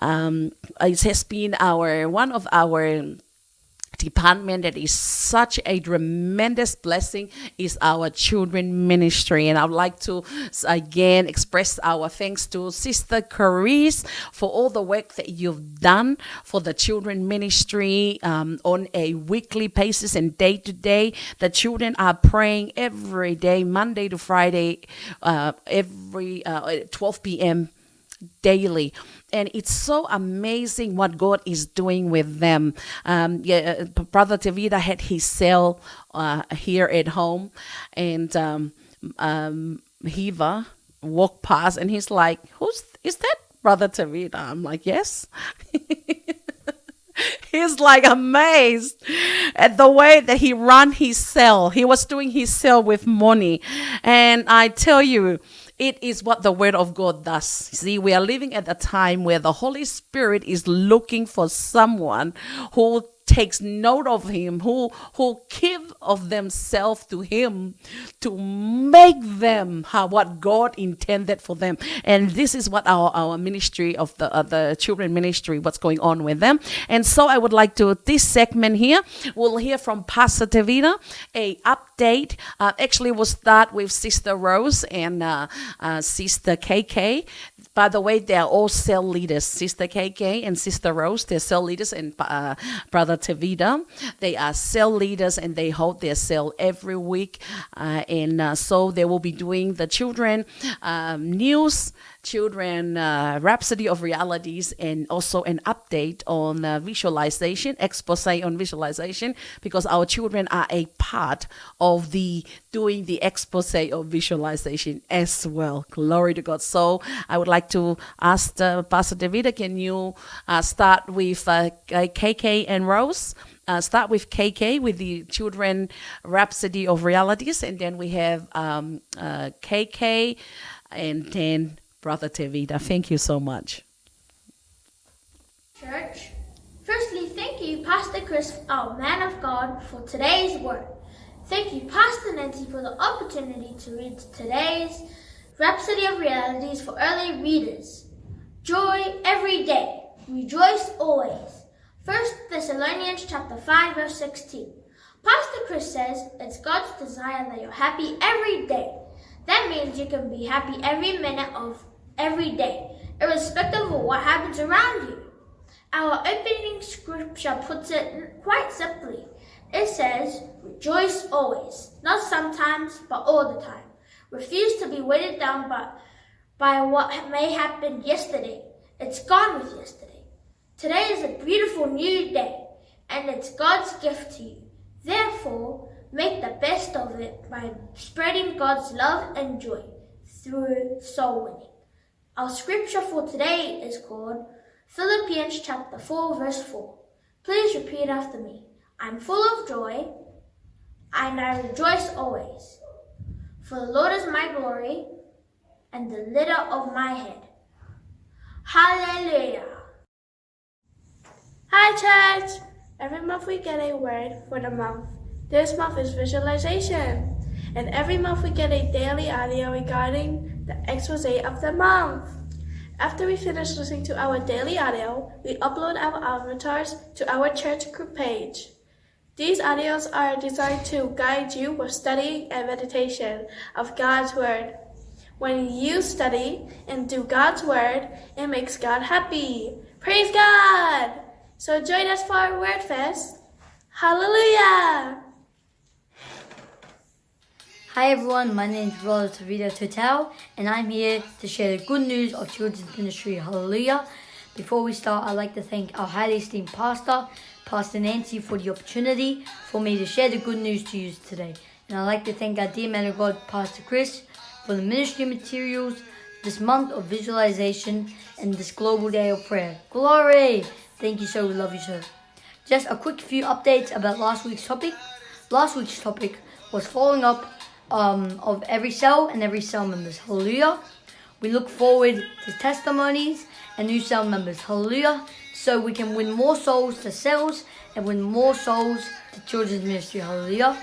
It has been one of our department that is such a tremendous blessing is our children ministry. And I'd like to again express our thanks to Sister Carice for all the work that you've done for the children ministry on a weekly basis and day to day. The children are praying every day, Monday to Friday, every 12 p.m. daily. And it's so amazing what God is doing with them. Brother Tavita had his cell here at home, and Hiva walked past, and he's like, is that Brother Tavita? I'm like, yes. He's like amazed at the way that he ran his cell. He was doing his cell with money. And I tell you, it is what the Word of God does. See, we are living at a time where the Holy Spirit is looking for someone who takes note of him, who give of themselves to him to make them what God intended for them. And this is what our ministry of the children ministry, what's going on with them. And so I would like to, this segment here, we'll hear from Pastor Tavita, a update. Actually, we'll start with Sister Rose and Sister KK. By the way, they are all cell leaders. Sister KK and Sister Rose, they're cell leaders, and Brother Tavita, they are cell leaders, and they hold their cell every week. So they will be doing the children news, children Rhapsody of Realities, and also an update on visualization, expose on visualization, because our children are a part of doing the expose of visualization as well. Glory to God. So I would like to ask Pastor Davida, can you start with KK and Rose? Start with KK with the children Rhapsody of Realities, and then we have KK, and then Brother Tavita. Thank you so much. Church, firstly, thank you, Pastor Chris, our man of God, for today's word. Thank you, Pastor Nancy, for the opportunity to read today's Rhapsody of Realities for early readers. Joy every day, rejoice always. 1 Thessalonians chapter 5, verse 16. Pastor Chris says it's God's desire that you're happy every day. That means you can be happy every minute of every day, irrespective of what happens around you. Our opening scripture puts it quite simply. It says, rejoice always, not sometimes, but all the time. Refuse to be weighted down by what may happen yesterday. It's gone with yesterday. Today is a beautiful new day, and it's God's gift to you. Therefore, make the best of it by spreading God's love and joy through soul winning. Our scripture for today is called Philippians chapter 4, verse 4. Please repeat after me. I'm full of joy, and I rejoice always. For the Lord is my glory and the lifter of my head. Hallelujah. Hi, church! Every month we get a word for the month. This month is visualization. And every month we get a daily audio regarding the expose of the month. After we finish listening to our daily audio, we upload our avatars to our church group page. These audios are designed to guide you with studying and meditation of God's Word. When you study and do God's Word, it makes God happy. Praise God! So join us for our Word Fest. Hallelujah! Hi everyone, my name is Brother Tavita Total, and I'm here to share the good news of children's ministry. Hallelujah! Before we start, I'd like to thank our highly esteemed pastor, Pastor Nancy, for the opportunity for me to share the good news to you today. And I'd like to thank our dear man of God, Pastor Chris, for the ministry materials, this month of visualization, and this global day of prayer. Glory! Thank you, sir. We love you, sir. Just a quick few updates about last week's topic. Last week's topic was following up of every cell and every cell members. Hallelujah. We look forward to testimonies and new cell members. Hallelujah. So we can win more souls to cells and win more souls to children's ministry. Hallelujah.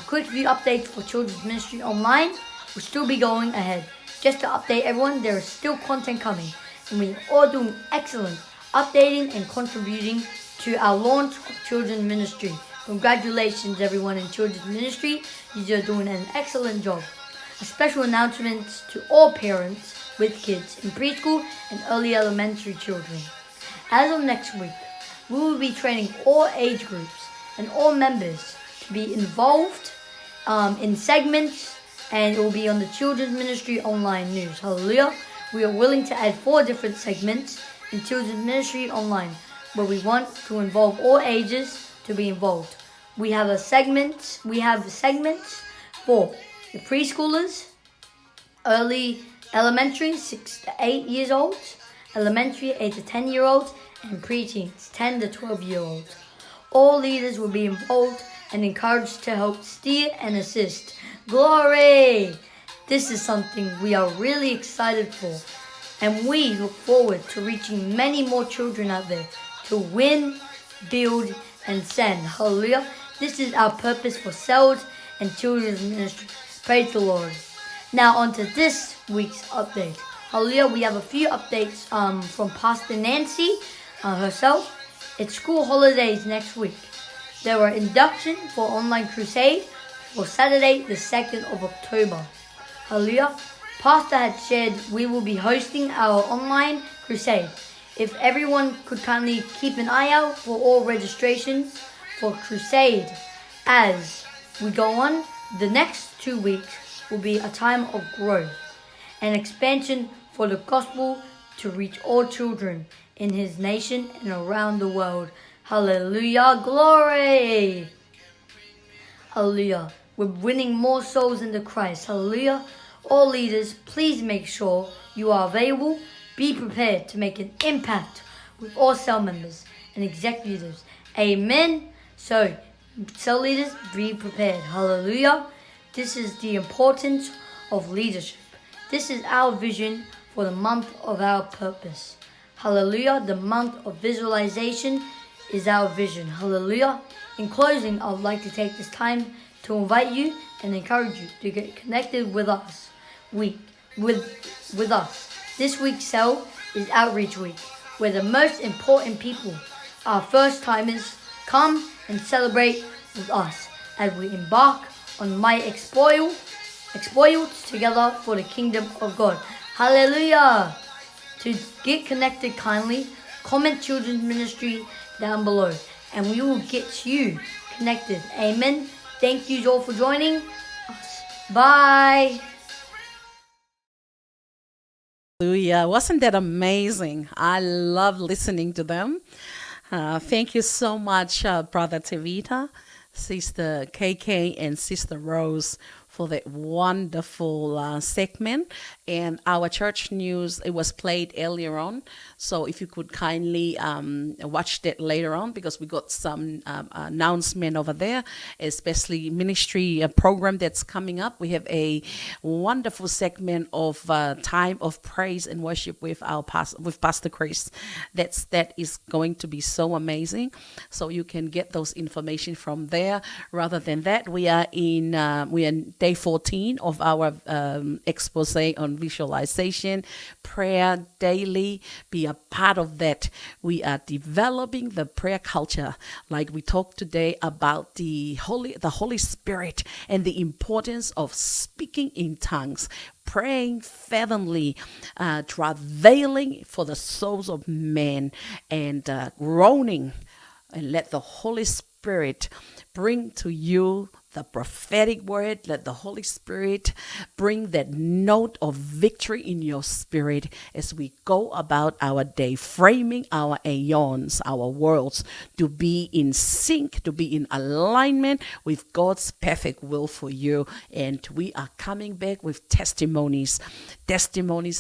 Quick few updates for children's ministry online. We'll still be going ahead. Just to update everyone, there is still content coming. And we're all doing excellent updating and contributing to our launch of children's ministry. Congratulations everyone in children's ministry. You are doing an excellent job. A special announcement to all parents with kids in preschool and early elementary children. As of next week, we will be training all age groups and all members to be involved in segments, and it will be on the children's ministry online news. Hallelujah. We are willing to add 4 different segments in children's ministry online, where we want to involve all ages to be involved. We have segments for the preschoolers, early elementary 6 to 8 years old, elementary 8 to 10 year olds, and preteens 10 to 12 year olds. All leaders will be involved and encouraged to help steer and assist. Glory! This is something we are really excited for, and we look forward to reaching many more children out there to win, build, and send. Hallelujah. This is our purpose for cells and children's ministry. Praise the Lord. Now on to this week's update. Hallelujah. We have a few updates from Pastor Nancy herself. It's school holidays next week. There were induction for online crusade for Saturday the 2nd of October. Hallelujah. Pastor had shared we will be hosting our online crusade. If everyone could kindly keep an eye out for all registrations for crusade. As we go on, the next 2 weeks will be a time of growth and expansion for the gospel to reach all children in his nation and around the world. Hallelujah. Glory. Hallelujah. We're winning more souls into Christ. Hallelujah. All leaders, please make sure you are available. Be prepared to make an impact with all cell members and executives. Amen. So, cell leaders, be prepared. Hallelujah. This is the importance of leadership. This is our vision for the month of our purpose. Hallelujah. The month of visualization is our vision. Hallelujah. In closing, I would like to take this time to invite you and encourage you to get connected with us. With us. This week's cell is Outreach Week, where the most important people, our first timers, come and celebrate with us as we embark on my exploits together for the kingdom of God. Hallelujah! To get connected kindly, comment children's ministry down below and we will get you connected. Amen. Thank you all for joining us. Bye. Hallelujah. Wasn't that amazing? I love listening to them. Thank you so much, Brother Tevita, Sister KK, and Sister Rose for that wonderful segment. And our church news, it was played earlier on. So if you could kindly watch that later on, because we got some announcement over there, especially ministry program that's coming up. We have a wonderful segment of time of praise and worship with our Pastor Chris. That is going to be so amazing. So you can get those information from there. Rather than that, we are in day 14 of our expose on visualization, prayer daily. Be a part of that. We are developing the prayer culture, like we talked today about the Holy Spirit and the importance of speaking in tongues, praying fervently, travailing for the souls of men, and groaning, and let the Holy Spirit Spirit bring to you the prophetic word. Let the Holy Spirit bring that note of victory in your spirit as we go about our day, framing our aeons, our worlds, to be in sync, to be in alignment with God's perfect will for you. And we are coming back with testimonies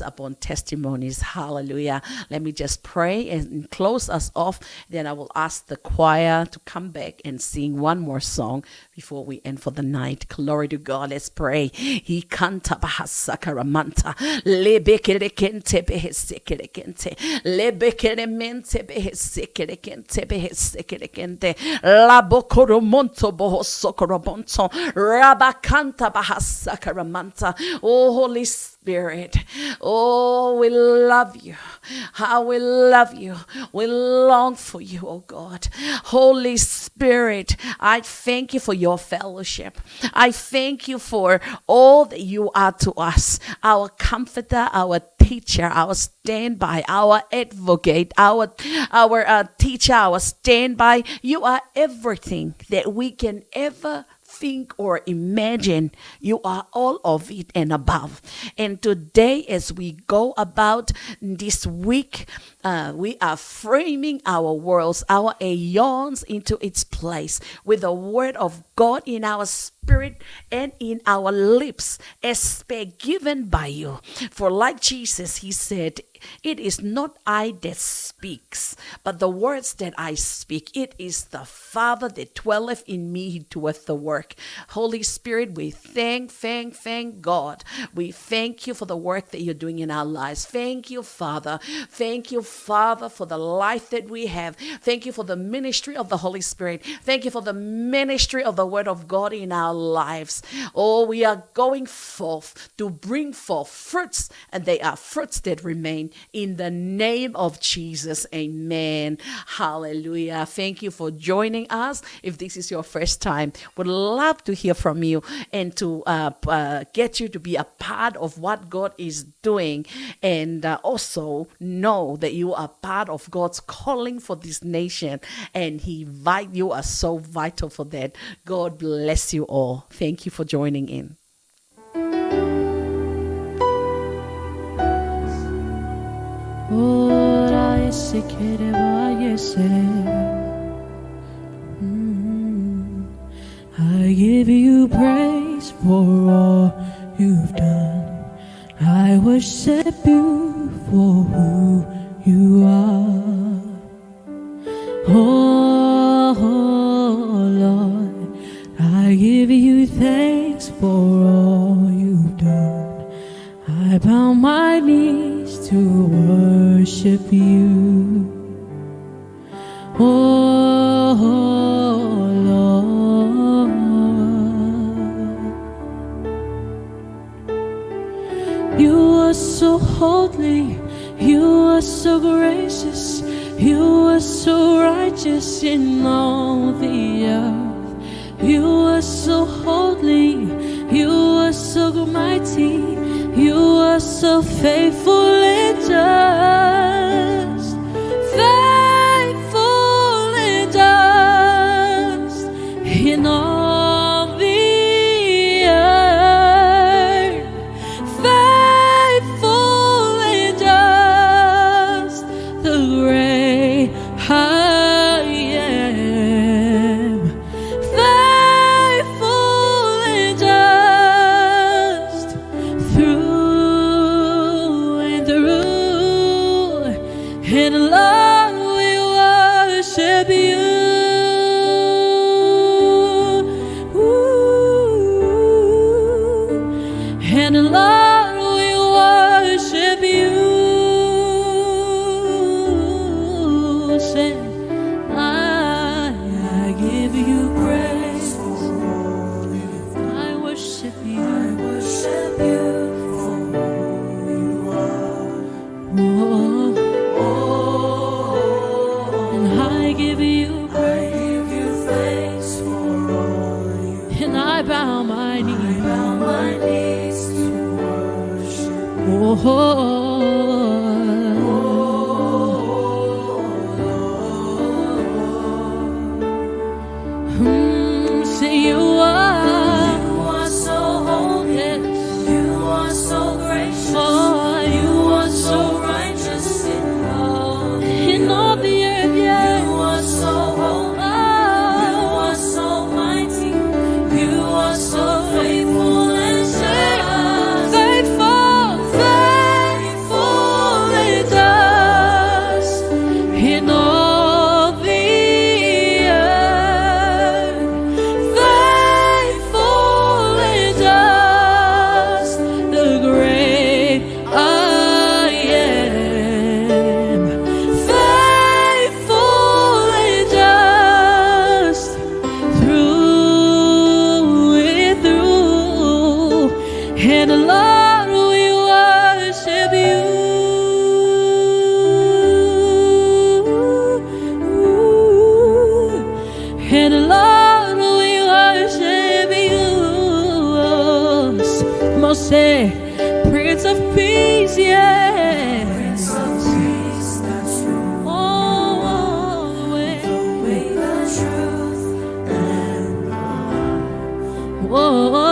upon testimonies. Hallelujah. Let me just pray and close us off. Then I will ask the choir to come back and sing one more song before we end for the night. Glory to God. Let's pray. He canta bahasakaramanta lebekerekente behesekerekente lebekeremente behesekerekente behesekerekente labokoromonto bohosokorobonto rabakanta bahasakaramanta. Oh, Holy Spirit, oh, we love you. How we love you. We long for you, oh God. Holy Spirit, I thank you for your fellowship. I thank you for all that you are to us, our comforter, our teacher, our standby, our advocate, our teacher, our standby. You are everything that we can ever think or imagine. You are all of it and above. And today, as we go about this week, we are framing our worlds, our aeons into its place with the word of God in our spirit and in our lips, as given by you. For like Jesus, he said, it is not I that speaks, but the words that I speak. It is the Father that dwelleth in me, he doeth the work. Holy Spirit, we thank God. We thank you for the work that you're doing in our lives. Thank you, Father. Thank you, Father, for the life that we have. Thank you for the ministry of the Holy Spirit. Thank you for the ministry of the Word of God in our lives. Oh, we are going forth to bring forth fruits, and they are fruits that remain. In the name of Jesus, amen. Hallelujah. Thank you for joining us. If this is your first time, would love to hear from you and to get you to be a part of what God is doing, and also know that you are part of God's calling for this nation, and you are so vital for that. God bless you all. Thank you for joining in. I give you praise for all you've done. I worship you for who you are. Oh Lord, I give you thanks for all you've done. I bow my knees to worship you. Oh Lord, you are so holy, you are so gracious, you are so righteous in all the earth. You are so holy, you are so mighty, you are so faithful and just, faithful and just in all the earth, faithful and just, the great I am, faithful and just through and through, and Lord, we worship you. Ooh. And Lord, we worship you. Say, I give you praise. I worship you. I worship you for who you are. And I give you praise. I give you thanks for all you. And I bow my knees. I bow my knees to worship. all say, Prince of Peace, yeah. Prince of Peace, that's you. All the way. The way, the truth, and the life. Oh,